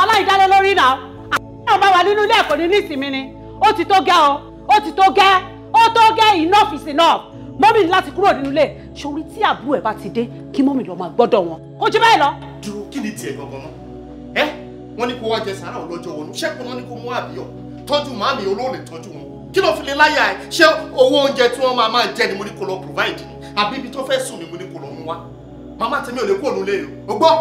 aláìdálé lórí náà. Àwọn bá wà nínú ilé ẹ̀kọ́ ní nísìmí ni. Ó ti tó gẹ́ o. Ó ti tó gẹ́. Ó tó gẹ́, enough is enough. Mọ́mì ní láti kúrò nínú ilé. Ṣorí tí àbúrò ẹ̀ bá ti dé kí mọ́mì lọ máa gbọ́dọ̀ wọn. Kò jù bẹ́ẹ̀ lọ. Dúró kí ni tiẹ̀ gangan náà? Wọ́n ní kó wá jẹ sàárà ọlọ́jọ́ wọnú. Ṣẹ́kùn náà ní kó mú àbíyọ̀. Tọ́jú màmí olóòlè tọ́jú wọn. Kí ló fi lè láyà ẹ̀? Ṣé owó oúnjẹ tí wọ́n máa jẹ ni mo ní kó lọ provide ni? Àbí ibi tó fẹ́ sùn ni mo ní kó lọ mú wá? Màmá tèmi ò lè kúrò nílé o. O gbọ́?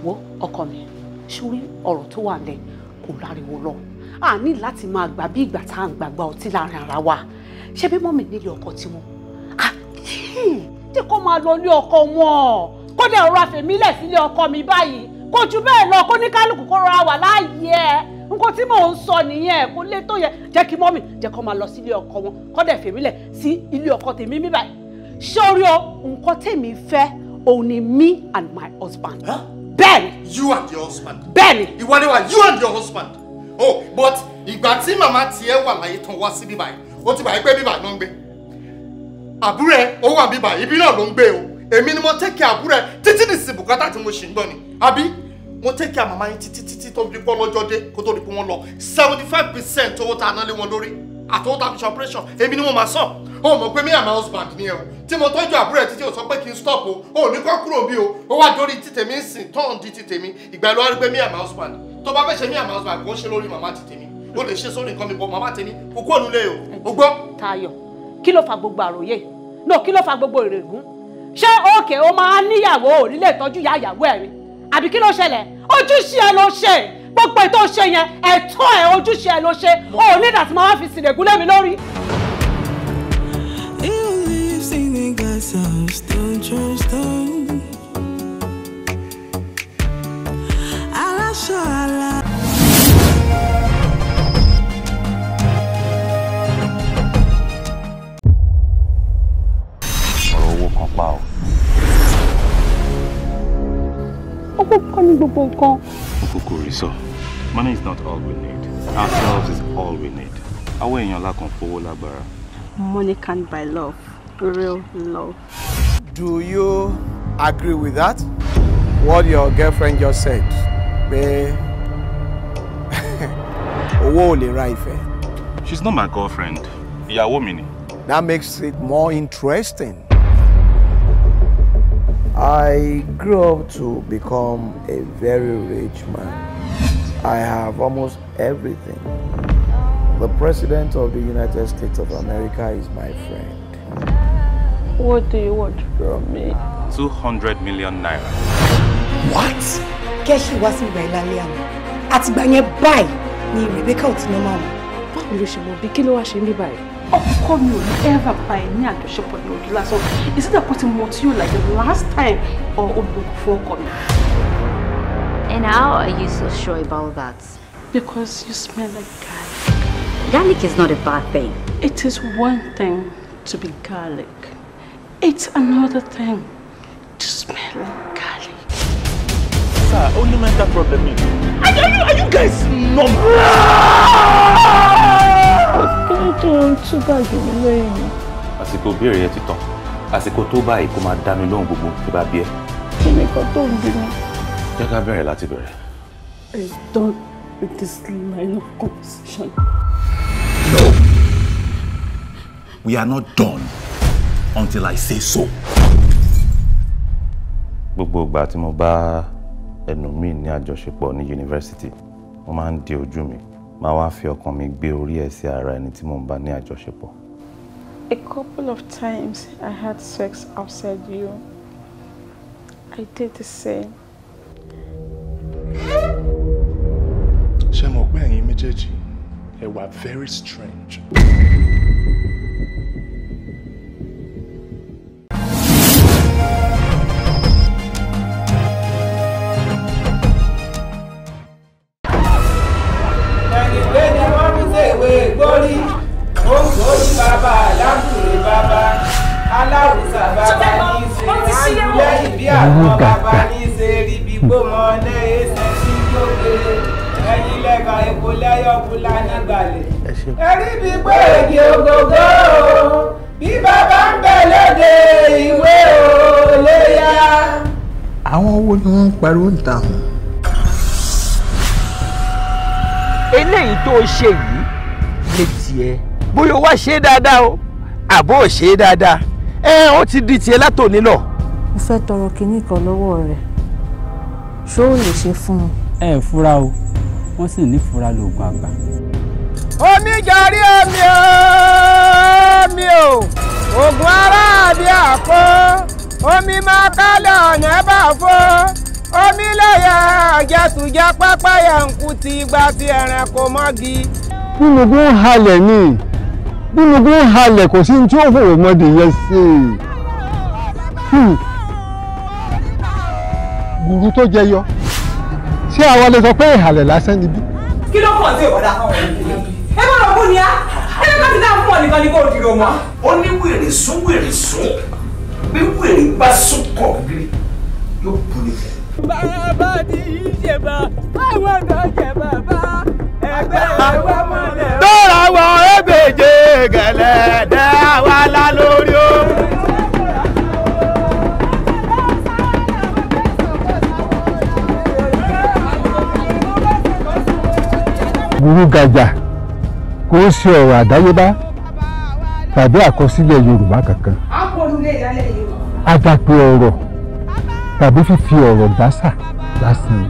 Wo ọkọ mi, ṣorí ọ̀rọ̀ tó wà nílẹ̀ kò láriwo lọ. A ní láti máa gbà bí ìgbà tá à ń gbàgbà ọtí láàrin ara wa. Ṣé bí mọ́mì nílé ọkọ tiwọn? Tí kò máa lọ ilé ọkọ wọn. Kó dẹ̀ ọ̀rọ̀ àfẹ̀mílẹ̀ sílé ọkọ mi báyìí. Kò jù bẹ́ẹ̀ lọ kó ní kálukú kó rọra wà láàyè ẹ̀. Nǹkan tí mò ń sọ nìyẹn kò lè tó yẹ. Jẹ́ kí mọ́mì jẹ́ kó máa lọ sí ilé ọkọ wọn. Kó dẹ̀ fẹ̀mílẹ̀ sí ilé ọkọ tèmi mi báyìí. Ṣórí o, nǹkan tèmi fẹ́ òun ni me and my husband. Bẹ́ẹ̀ni. You and your husband. Bẹ́ẹ̀ni. Ìwọ ni wà you and your husband. Oh, but ìgbà tí màmá tiẹ̀ wà láyé tán wá sí bíbá yìí, ó ti bàyí pé bíbá ló ń gbé. Àbúrò ẹ̀ ó wà bíbá ibi náà ló ń gbé o. Èmi ni mo take care àbúrò ẹ̀ títí di sí bùkátà tí mo ṣì ń gbọ́ ni. Àbí mo take care màmá yín títí tó di pọ́ lọ́jọ́ dé kó tó di pé wọ́n lọ. 75% owó tá a ná lé wọn lórí. Àtọwọ́ tá a fi ṣe operation. Èmi ni mo máa sọ. Ó mọ̀ pé me and my husband ni ẹ o. Tí mo tọ́jú àbúrò ẹ̀ títí ò sọ pé kí n stop o. Ó ní kó kúrò bí o. Ó wá dórí títèmi ń sìn tọ́ọ̀n di títèmi. Ìgbà ló wá rí pé me and my husband. Tó bá fẹ́ ṣe me and my husband kò ń ṣe lórí màmá títèmi. Ó lè ṣe sórí nǹkan mi bọ̀ màmá tèmi. Kò kúrò nílé o. O gbọ́? Táyọ̀, kí ló fa gbogbo àròyé? No, kí ló fa gbogbo ìrègùn? Ṣé òkè ó máa níyàwó ò nílé ìtọ́jú ìyá ìyàwó ẹ̀ rí? Àbí kí ló ṣẹlẹ̀? Ojúṣe ẹ ló ṣe. Gbogbo ètò ṣe yẹn, ẹ̀tọ́ ẹ̀ ojúṣe ẹ ló ṣe. O ò ní ìdàtí máa wá fi sìrègùn lé mi lórí. Don't trust them. Alashala. Owó kan pa o. Owó kan ní gbogbo nǹkan. Okoko rí sọ. Money is not all we need. Ourselves is all we need. Àwọn èèyàn la kàn fowó lágbára. Money can't buy love. Real love. Do you agree with that? What your girlfriend just said? Pé owó ò lè ra ìfẹ́. She's not my girlfriend. Ìyàwó mi ni. That makes it more interesting. I grew up to become a very rich man. I have almost everything. The President of the United States of America is my friend. What do you want from me? 200 million naira. What? Kẹ́ṣì wá sí ìgbà ìlàlẹ́ àná. Àtìgbà yẹn báyìí ni Rebecca ò ti ná máa mọ̀. Báwo ló ṣe mọ̀ bí kí ló wá ṣe ní báyìí? Ọkọ mi ò ní ever bá ẹ ní àjọṣepọ̀ ní ojú lásán. Is it that put him to you like the last time or olùkọ́ fún ọkọ mi? And how are you so sure about that? Because you smell like garlic. Garlic is not a bad thing. It is one thing to be garlic. It's another thing to smell like garlic. Sir, only mental problem. Are you guys normal? Àsìkò béèrè ẹ ti tán. Àsìkò tó báyìí kó máa dá mi lóhùn gbogbo tí bá bí ẹ. Kí ni nǹkan tó ń bínú? Jẹ́ ká bẹ̀rẹ̀ láti bẹ̀rẹ̀. I'm done with this line of conversation. No. We are not done until I say so. Gbogbo ìgbà tí mo bá ẹnu mi ní àjọṣepọ̀ ní yunifásítì, mo máa ń di ojú mi, máa wá fi ọkàn mi gbé orí ẹ̀ sí ara ẹni tí mo ń bá ní àjọṣepọ̀. A couple of times I had sex outside you. I did the same. Ṣé mo pé ẹ̀yin méjèèjì ẹ wà very strange. Àwọn wo ni wọ́n ń pariwo ń ta hàn? eléyìí tó ṣe yìí ní tiẹ̀ bóyá wá ṣe dáadáa o àbó ò ṣe dáadáa ó ti di tiẹ̀ látòní lọ. mo fẹ́ tọrọ kinní kan lọ́wọ́ rẹ̀ ṣó o lè ṣe fún un. ẹ fura o wọ́n sì ní fura lóògùn àgbà. omi jàrí omi o oògùn ara àbí àpò omi máa kálẹ̀ ọ̀nà ẹ̀ bá fọ́ omi lẹ́yà àjẹtùjẹ pápáyà nkú ti gba ti ẹ̀rẹ̀ kò mọ́gi. gbúnugún halẹ̀ ni gbúnugún halẹ̀ kò sí tí ó fòrò mọ́dì yẹn sí i. gbùrú tó jẹyọ ṣé àwa lè sọ pé ìhàlẹ̀ lásán níbí. kí ló kàn sí ìwọ́dà fáwọn ènìyàn ẹ bá lọ bú ni á ẹ bá ti dá fún ọ nìkan ni kò dìrò mọ́. ó ní wèrè sún bí wèrè bá sún kọ̀ gírí yóò bú ní fẹ́. bàbá ti yí ṣe bá àwọn ọ̀dọ́ jẹ bàbá ẹgbẹ́ ẹ̀wọ́ mọ́lẹ̀. tọ́ra wọ ebèje gẹ̀lẹ́dẹ́ wa la lórí o. burú gàjà kò ń ṣe ọ̀rọ̀ àdáyébá tàbí àkọsílẹ̀ Yorùbá kankan. àdàpè ọ̀rọ̀ tàbí fífi ọ̀rọ̀ dásà lásán.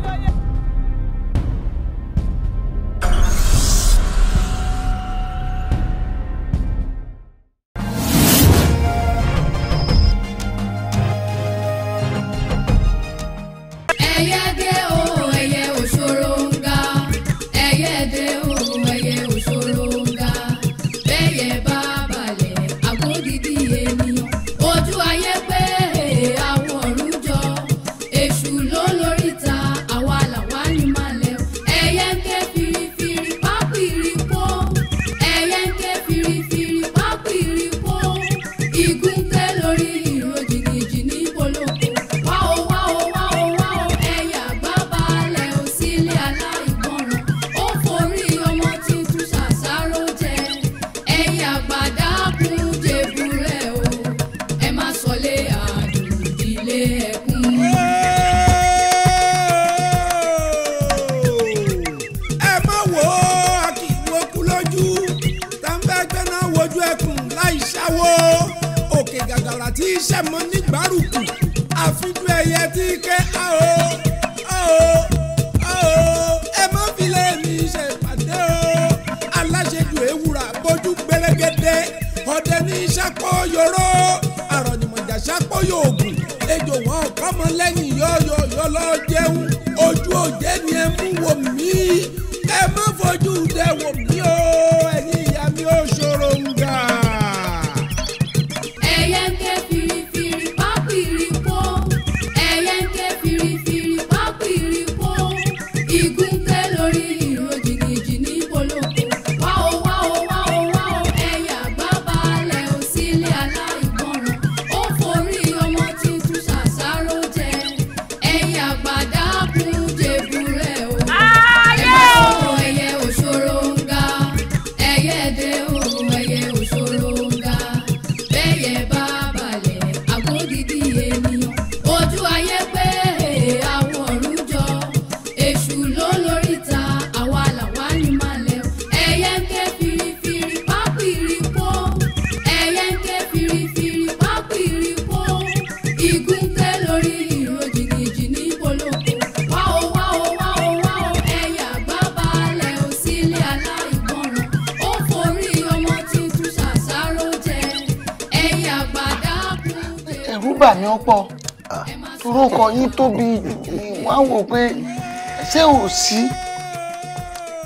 ṣé ò sí.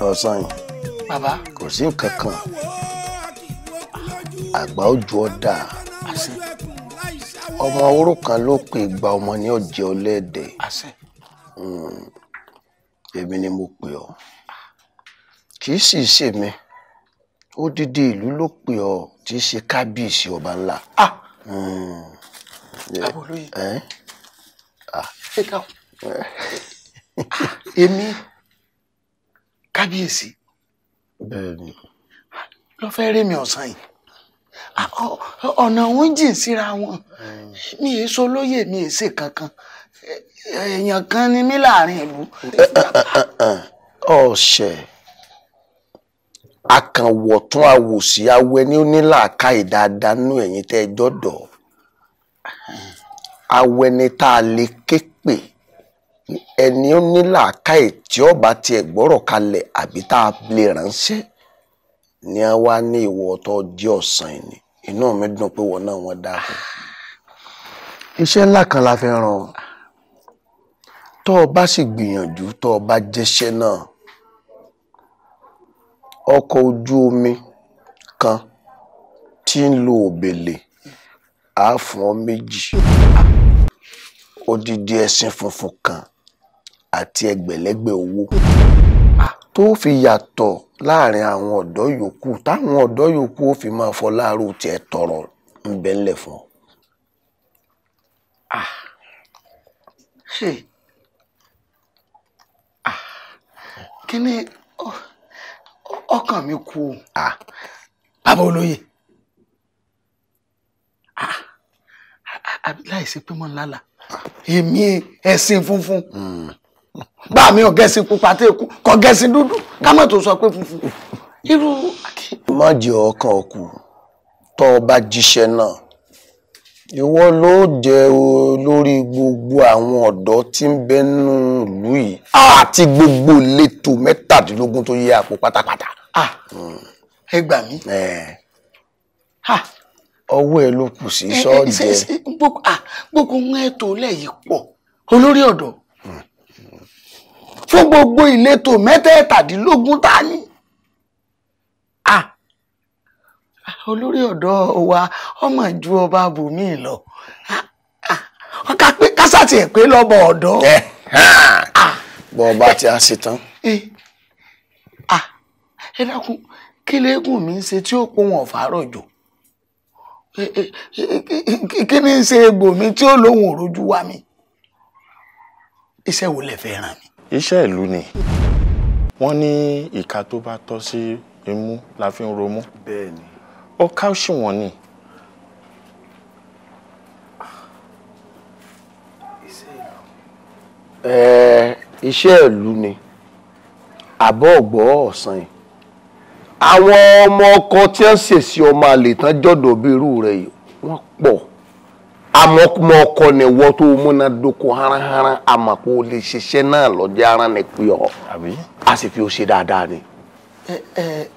ọ̀sán yìí bàbá kò sí nǹkan kan àgbà ojú ọ̀dà ọmọ oró kan ló pe ìgbà ọmọ ní ọ̀jẹ̀ ọlẹ́dẹ̀ èmi ni mo pè ọ́ kì í sì ṣe mi odidi ìlú ló pè ọ́ tí í ṣe kábíyèsí ọba ńlá. àbólóyè èmi kábíyèsí bẹ́ẹ̀ni ló fẹ́ rí mi ọ̀sán yìí ọ̀nà wọn jìn síra wọn mi è so lóyè mi è ṣe kankan èèyàn kan ni mí láàrin ìlú. ọ̀sẹ̀ Akànwọ̀tún àwòsí awẹ ni ó ní làákàyè dáadáa nú ẹ̀yin tẹ́ ẹ jọ́dọ̀. Awẹ ni tá a lè ké pè. Ẹni ó ní làákàyè tí ó bá tiẹ̀ gbọ́rọ̀ kalẹ̀ àbí tá a lè ránṣẹ́ ni a wá ní ìwọ tó jẹ́ ọ̀sán ẹni. Inú mi dùn pé wọ́n náà wọ́n dáa. Iṣẹ́ ńlá kan la fẹ́ ràn. Tó o bá sì gbìyànjú tó o bá jẹ́ṣẹ́ náà. Ọkọ̀ ojú omi kan tí ń lo òbèlè á fún ọ 2. Odidi ẹṣin funfun kan àti ẹgbẹ̀lẹ́gbẹ̀ owó tó fi yàtọ̀ láàrin àwọn ọ̀dọ́ yòókù táwọn ọ̀dọ́ yòókù ó fi máa fọ láàárọ̀ tí ẹ tọrọ ń bẹ ńlẹ̀ fún ọ. Kí ni ọkàn mi kú o. Bàbá olóyè. Láìsí pé mọ́ ńlá. Èmi ẹ̀sìn funfun. Bá mi ọ̀gẹ́sìn pupa tí èkú kọ̀gẹ́sìn dúdú ká mọ̀ tó sọ pé funfun. Irú. Má jẹ́ ọkàn ọkù tó o bá jíṣẹ́ náà. Ìwọ ló jẹ́ olórí gbogbo àwọn ọ̀dọ́ tí ń bẹ nínú ìlú yìí àti gbogbo ìletò 17 tó yẹ àpò pátápátá. Ẹ gbà mí. Ọwọ́ ẹ ló kù sí sọ́ọ̀jẹ́. Gbogbo ń ètò lẹ́yìn pọ̀ olórí ọ̀dọ́ fún gbogbo ìletò 17 tá ní. Olórí ọ̀dọ́ wa ọmọ ju ọba bùnmí lọ. Ọ̀ká pé kásàtì ẹ̀ pé lọ́bọ̀ ọ̀dọ́. Bọ́ ọba tí a ṣe tán. Ẹ dákun kí léegun mi ń ṣe tí ó pọ̀ wọn fàárọ̀ jò. Kí ni ṣe egbò mi tí ó lóhùn òrojú wá mi. Iṣẹ́ wo lẹ fẹ́ ràn mí? Iṣẹ́ ìlú ni. Wọ́n ní ìka tó bá tọ́ sí imú la fi ń romú. Bẹ́ẹ̀ni. Ó ká sí wọn ni. Iṣẹ́ ìlú ni. Àbọ̀ ọ̀gbọ́ ọ̀sán yìí. Àwọn ọmọ ọkọ tí wọ́n ṣèṣì ọmọ àlè tán jọ̀dọ̀ bí irú rẹ̀ yìí wọ́n pọ̀. Àmọ́ ọkọ ni wọ́n tó múnádóko háráhárá àmọ́ pé o lè ṣiṣẹ́ náà lọ́jọ́ ara ní pé ọ. A sì fi o ṣe dáadáa ni.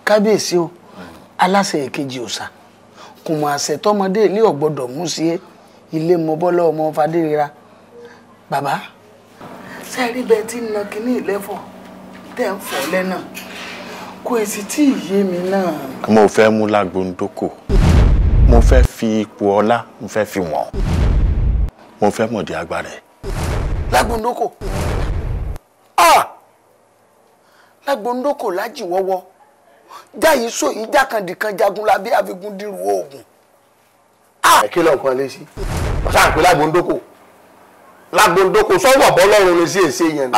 Kábíyèsí o aláṣẹ èkejì òòṣà kò mọ àṣẹ tọmọdé ilé ọgbọdọ mú sí ilé mọbọlọ ọmọ fadérera. Bàbá ṣe rí bẹ́ẹ̀ tí ń na kínní ìlẹ́fọ̀ tẹ́ ń fọ̀ lẹ́nà kò èsì tí ìyé mi náà. Mo fẹ́ mú Lagbondoko. Mo fẹ́ fi ipò ọlá, mo fẹ́ fi wọ̀n. Mo fẹ́ mọ̀dí agbára ẹ̀. Lagbondoko. Lagbondoko lájì wọ́wọ́. Jáyìí sọ yìí jákàndìkan jagun lábẹ́ àfikún dírú oògùn. Kí ló nǹkan lé sí? Ọ̀sán àpè Lagbondoko. Lagbondoko sọ́wọ́ bọ́ lọ́rùn ní sí èsè yẹn.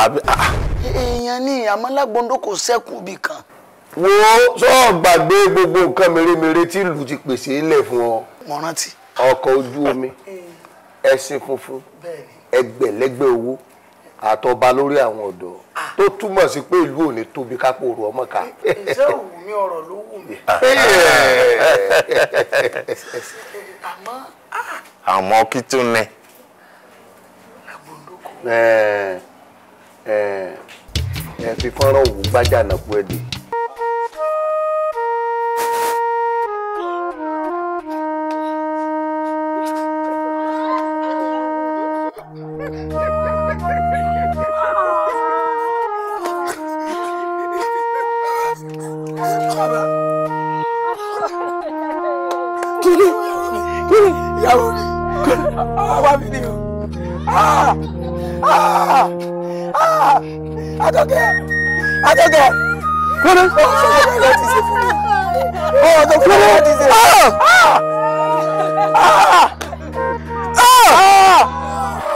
Èèyàn ní àmọ́ Lagbondoko sẹ́kù bì kan. Wo sọ gbàgbé gbogbo nǹkan mèremère tí ìlú ti pèsè ilẹ̀ fún ọ. Mo rántí. Ọkọ̀ ojú omi, ẹṣin funfun, ẹgbẹ̀lẹ́gbẹ̀ owó, àtọba lórí àwọn ọ̀dọ́. Tó túmọ̀ sí pé ìlú ò ní tóbi kápò òru ọmọ ká. Iṣẹ́ òwú mi ọ̀rọ̀ ló wù mí. Àmọ́ kí tó nẹ. Ẹ fi fọ́nrán òwú gbájà náà kú ẹ̀dẹ̀. Ìyàwó mi, àwa mi ni o. Àtọ́kẹ́, kúrò. Ọ̀sán ló ti ṣe fún mi. Ọ̀sán ló ti ṣe.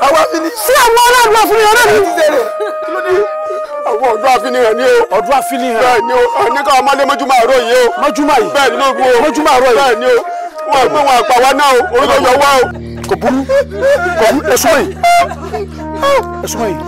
Àwa mi ni. Sí àwọn aláàbò àfihàn rẹ̀ mi ti ṣe rẹ̀. Kí ló dé? Àwọn ọdún àfihàn ni o. Ọdún àfihàn. Bẹ́ẹ̀ ni o. Ní ká ọmọdé mọ́júmọ́ àárọ̀ yìí o. Mọ́júmọ́ yìí. Bẹ́ẹ̀ ni ló gbó o. Mọ́júmọ́ àárọ̀ yìí. Bẹ́ẹ̀ ni o. Wọ́n gbé wọn àpá wa náà o. Orí ló yọ wá o. Kò burú. Ẹ̀sùn mọ́ yìí. Ẹ̀sùn mọ́ yìí.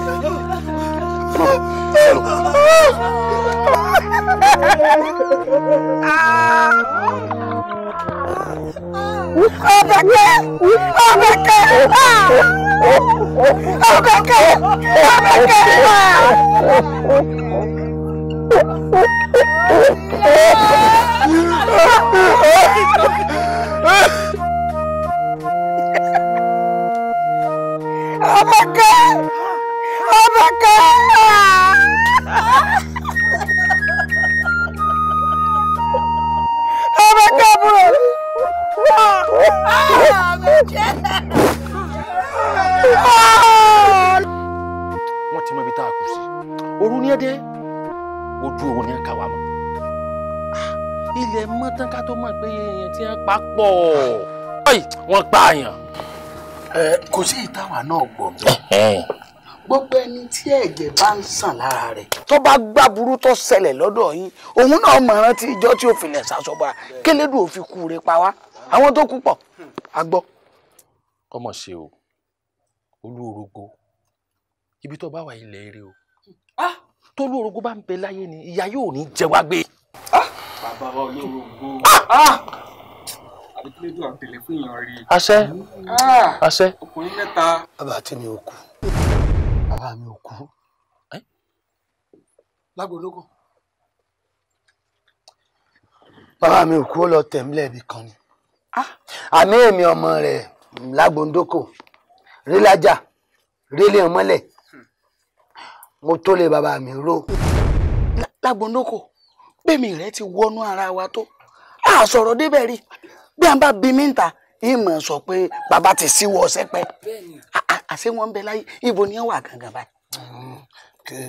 wọ́n ti mọ ibi tá a kù sí òru ní ẹdẹ ojú owó ní ẹka wa mọ ilẹ̀ mọ́tán ká tó mọ̀ pé èèyàn ti ń papọ̀ wọ́n pààyàn. kò sí ìtawà náà gbọ́ mi gbogbo ẹni tí ẹ̀jẹ̀ bá ń sàn lára rẹ̀ tó bá gbá burú tó ṣẹlẹ̀ lọ́dọ̀ yín òun náà mọ̀ rántí ìjọ tí ó filẹ̀ ṣàṣọba kélédùn òfin kú rẹ̀ pa wá àwọn tó kú pọ̀ a gbọ́. ọmọ ṣe o Oluorogbo ibi tó bá wà ilẹ̀ eré o tó Oluorogbo bá ń bẹ láyé ni ìyá yóò ní jẹ wá gbé. bàbá wa Oluorogbo àbíkílẹ́dùn àtẹ̀lẹ́ fún èèyàn rí. àṣẹ àṣẹ. ọkùnrin mẹ́ta. bàbá tí mi ò kú bàbá mi ò kú Lagbondoko bàbá mi ò kú ó lọ tẹ̀mílẹ̀ ibì kan ni àmì èmi ọmọ rẹ̀ Lagbondoko rí lájà rí lé ọmọlẹ̀ mo tó lé bàbá mi ró Lagbondoko bẹ́ẹ̀mi rẹ̀ ti wọnú ara wa tó a sọ̀rọ̀ débẹ̀ rí bí a bá bí mi ń ta ìmọ̀ sọ pé bàbá ti síwọ́ sẹ́pẹ́ àṣé wọn ń bẹ láyé ibo ni wọn wà gangan báyìí.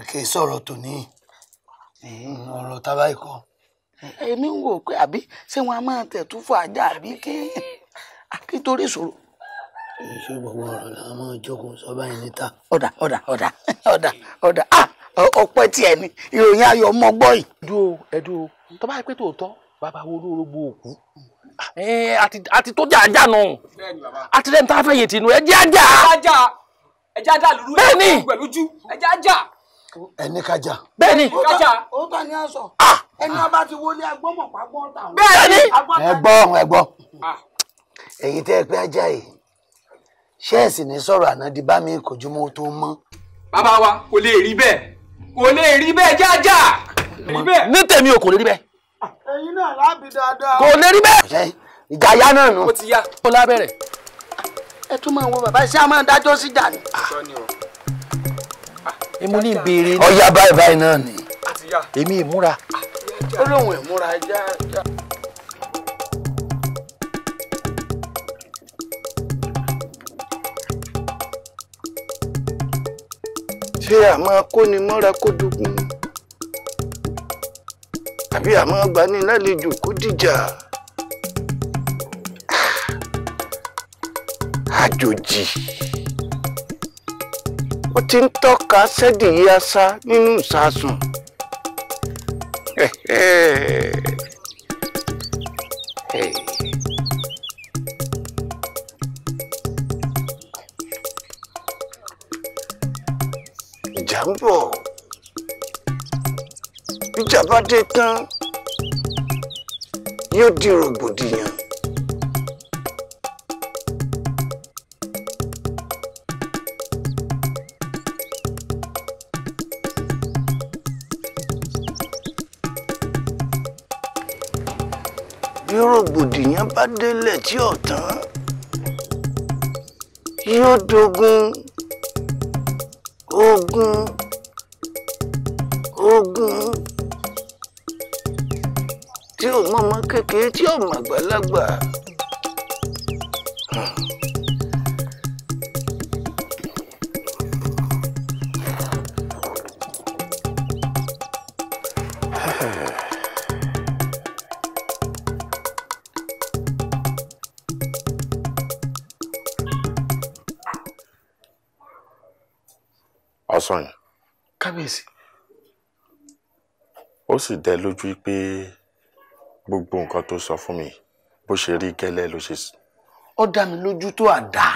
kì í sọ̀rọ̀ tòní ọ̀rọ̀ tábà ikọ̀. èmi ń wò pé àbí ṣé wọn a máa tẹ̀tú fún ajá àbí kí torí ìṣòro. ṣé gbogbo ọ̀rọ̀ la máa jókòó sọ báyìí níta. ọ̀dà ọpẹ́ tiẹ̀ ni ìròyìn ayọ̀ mọ́ gbọ́ yìí. ẹ̀dùn tó bá yẹ pé tòótọ́ bàbá wo Oluorogbo òkú àti tó jà ajá náà àti rẹ̀ ń tá fẹ́ yé tinú ẹ jẹ́ ajá. ẹja ajá lulu bẹ́ẹ̀ni pẹ̀lú jú ẹja ajá. ẹni kájà. bẹ́ẹ̀ni kájà. ó bá ní àṣọ ẹni ọba ti wọlé agbọ́mọ̀ pàgbọ́n tà. bẹ́ẹ̀ni. ẹgbọ́n èyí tẹ́ ẹ pé ajá yìí ṣẹ́ẹ̀sì ní sọ̀rọ̀ ànádì bá mi kojú mọ́ tó mọ́. bàbá wa kò lè rí bẹ́ẹ̀ ẹja ajá. ní tèmi ò kò lè rí bẹ́ẹ̀. ẹ̀yin náà lábì dáadáa. kò lè rí bẹ́ẹ̀. ìjà ya náà nù. ó ti yá. ó lábẹ́rẹ̀. ẹ tún máa wo bàbá iṣẹ́ a máa dájọ́ sí jà ní. èmi ní ìbéèrè ní. ọ̀ya báyìí náà ni. èmi ìmúra. ó lóun ìmúra já. ṣé àmọ́ kóni mọ́ra kó dogun àbí àmọ́ gbani lálejò kó dìjà. àjòjì ó ti ń tọ́ka sẹ́dìyí asá nínú ìsásùn. ìjà ń bọ̀ ìjà bá dé tán yóò di rògbòdìyàn. bí rògbòdìyàn bá délẹ̀ tí ọ̀tán yóò dogun ogun tí ò mọ ọmọ kékeré tí ò mọ àgbàlagbà. ọ̀sán yìí. kábíyèsí. ó sì dẹ lójú pé gbogbo nǹkan tó sọ fún mi bó ṣe rí gẹ́lẹ́ ló ṣe sí. ó dá mi lójú tó àdá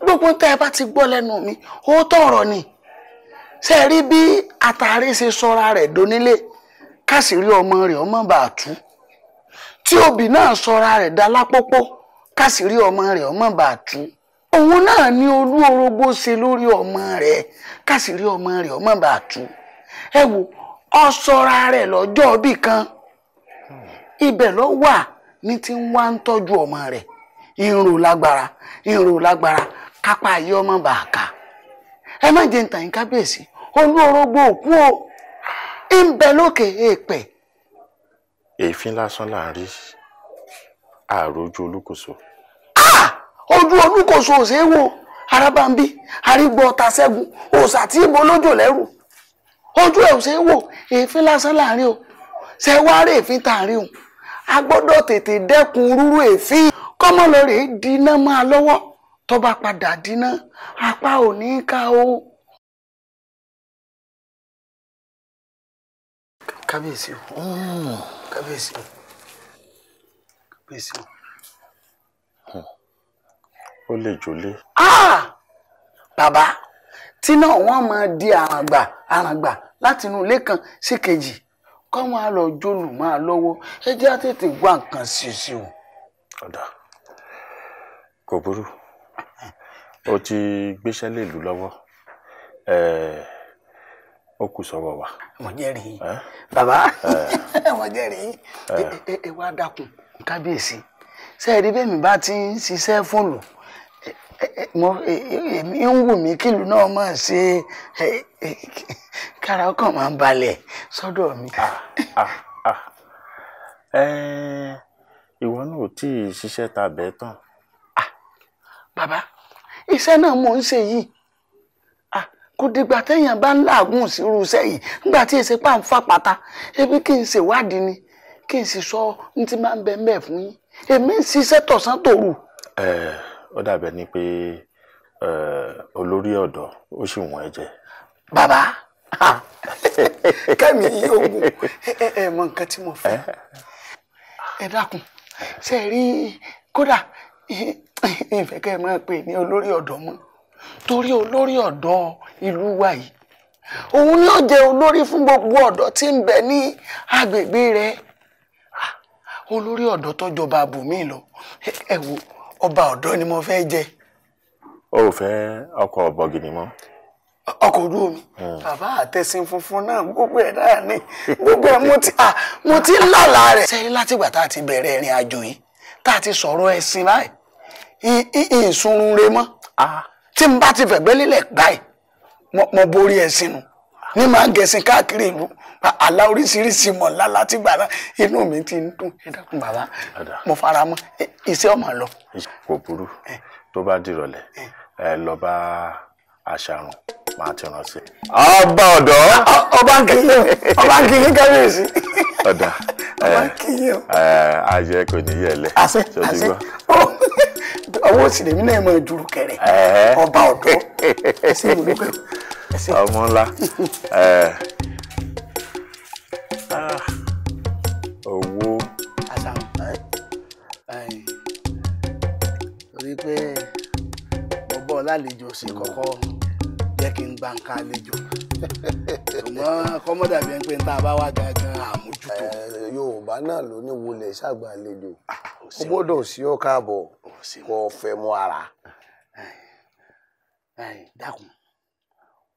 gbogbo tẹ́ ẹ bá ti gbọ́ lẹ́nu mi ó tọ̀rọ̀ ni ṣe rí bí àtàrí ṣe sọra rẹ̀ donílé kásìrí ọmọ rẹ̀ ọmọ bá tú tí òbí náà sọra rẹ̀ dá lápòpò kásìrí ọmọ rẹ̀ ọmọ bá tú òun náà ní Oluorogbo ṣe lórí ọmọ rẹ̀ kásìrí ọmọ rẹ̀ ọmọ bá tú ẹ wò ọ sọra rẹ̀ lọ́jọ́ bí kan ibẹ̀ ló wà ní tí ń wá ń tọ́jú ọmọ rẹ̀ ìrò lágbára kápá ayé ọmọ bá ká ẹ má jẹ́ ntàn kábíyèsí Oluorogbo òkú o ń bẹ lókè èèpẹ̀. èéfín lásán là ń rí àròjù olúkòso. ojú olúkòso ò ṣeé wò arábàmbí arígbọ ọta ṣẹ́gun òòṣà tí ibo lójò lẹ́rù ojú ẹ̀ ò ṣeé wò èéfín lásán là ń rí o ṣe wá rí èéfín tá à ń rí o a gbọ́dọ̀ tètè dẹ́kun rúrú èéfín kọ́mọ lọ rèé dínà máa lọ́wọ́ tó bá padà dínà apá ò ní ká o. kábíyèsí o kábíyèsí o kábíyèsí o. ó lè jólé. bàbá tí náà wọ́n máa di àràǹgbà láti inú ilé kan sí kejì kọ́ máa lọ jólù máa lọ́wọ́ ẹ jẹ́ á tètè wá nǹkan sí o. ọ̀dà kò burú ó ti gbéṣẹ́ lè lù lọ́wọ́ ó kù sọ́wọ́ wa. wọ́n jẹ́rìí bàbá wọ́n jẹ́rìí ẹ wá dákun kábíyèsí sẹ́ẹ̀rí bẹ́ẹ̀ mi bá ti ń ṣiṣẹ́ fóònù èmi ń wù mí kílù náà máa ṣe kára ọkàn máa ń balẹ̀ sọ́dọ̀ mi. ìwọ náà ò tí ì ṣiṣẹ́ ta bẹ́ẹ̀ tán. bàbá iṣẹ́ náà mò ń ṣe yìí kò dìgbà téèyàn bá ń làágùn sírú iṣẹ́ yìí nígbà tí èsì pa ń fà pátá ebi kí n ṣèwádìí ni kí n sì sọ ní ti máa ń bẹ mẹ́ẹ̀ fún yín èmi ń ṣiṣẹ́ tọ̀sán tòru. ó dàbẹ̀ ni pé olórí ọ̀dọ́ ó sì wọ́n ẹ jẹ. bàbá kẹ́mi yìí ogun ẹ mọ nǹkan tí mo fẹ́ ẹ dákun ṣe rí kódà ìfẹ́ kẹ́ ẹ máa pè ní olórí ọ̀dọ́ mọ́ torí olórí ọ̀dọ́ ìlú wa yìí òun ni ó jẹ́ olórí fún gbogbo ọ̀dọ́ tí ń bẹ ní agbègbè rẹ̀ olórí ọ̀dọ́ tó jọba bùnmí lọ ẹ wo ọba ọ̀dọ́ ni mo fẹ́ jẹ. o ò fẹ́ ọkọ̀ ọ̀bọ̀gìnì mọ́. ọkọ̀ ojú omi bàbá àtẹ̀sìn funfun náà gbogbo ẹ̀ náà ni gbogbo ẹ̀ mo ti ń lálàá rẹ̀. sẹ́yìn látìgbà tá a ti bẹ̀rẹ̀ ìrìn àjò yìí tá a ti sọ̀rọ̀ ẹ̀sìn báyìí ìsunrun re mọ́ tí n bá ti fẹ̀gbẹ́ lílẹ̀ báyìí mo borí ẹ̀sìn nù ní máa ń gẹ̀sìn káàkiri ìlú àlá oríṣiríṣi mọ̀lá láti gbà náà inú mi ti ń dùn ẹ dákun bàbá mo fara mọ́ iṣẹ́ ọmọ lọ. kò burú tó bá dìrọ̀lẹ́ ẹ lọ bá aṣàrùn máa ti ràn sí. ọba ọ̀dọ́. ọba ń kìí kábíyèsí. ọ̀dà ajẹ́ kò ní yẹlẹ̀. àṣẹ ọwọ́ òsì lèmi náà máa dúró kẹrẹ ọba ọ̀dọ́ ẹsẹ̀ ìlú ọmọ ńlá owó. torí pé mo bọ́ lálejò sí kọ́kọ́ jẹ́ kí n gba nǹkan àlejò ṣùgbọ́n kọ́mọ́dà bí ẹni pé n tá a bá wá gangan àmójútó. Yorùbá náà ló ní wọlé ṣàgbàlejò ó gbọ́dọ̀ sí ọ káàbọ̀ kó fẹ́ mú ara. dákun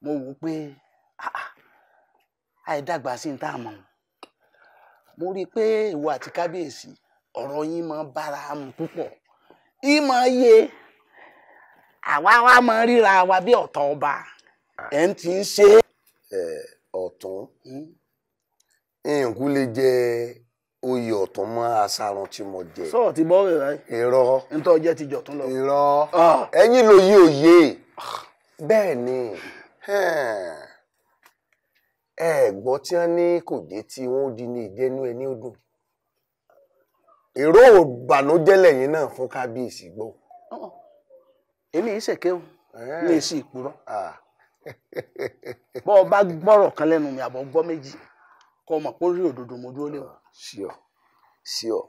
mo wò pé àìdàgbà sí ní tá a mọ̀ mo rí i pé ìwọ àti kábíyèsí ọ̀rọ̀ yín máa bára mu púpọ̀ yín máa yé àwa wa máa ríra wa bí ọ̀tọ̀ ọba ẹ̀ ń ti ń ṣe. ọ̀tún nǹkú lè jẹ oyè ọ̀tún mọ́ aṣáárun tí mo jẹ. sọ́ọ̀ ti bọ́ rẹ̀ ráì. irọ́ nítorí jẹ́ ti jọ̀tún lọ. irọ́ ẹ̀yin ló yí òye bẹ́ẹ̀ ni ẹ gbọ́ tí wọ́n ní kò dé tí wọ́n di ní ìdẹ́nu ẹni ọdún èrò ìbànújẹ́ lẹ́yìn náà fún kábíyèsí gbọ́. èmi yìí ṣèké o ní èsì ìpurọ́ bọ́ ọ bá gbọ́rọ̀ kan lẹ́nu mi àbọ̀ gbọ́ méjì kọ́ ọ mọ̀ pé ó rí òdodo mo dúró léwu. sí ọ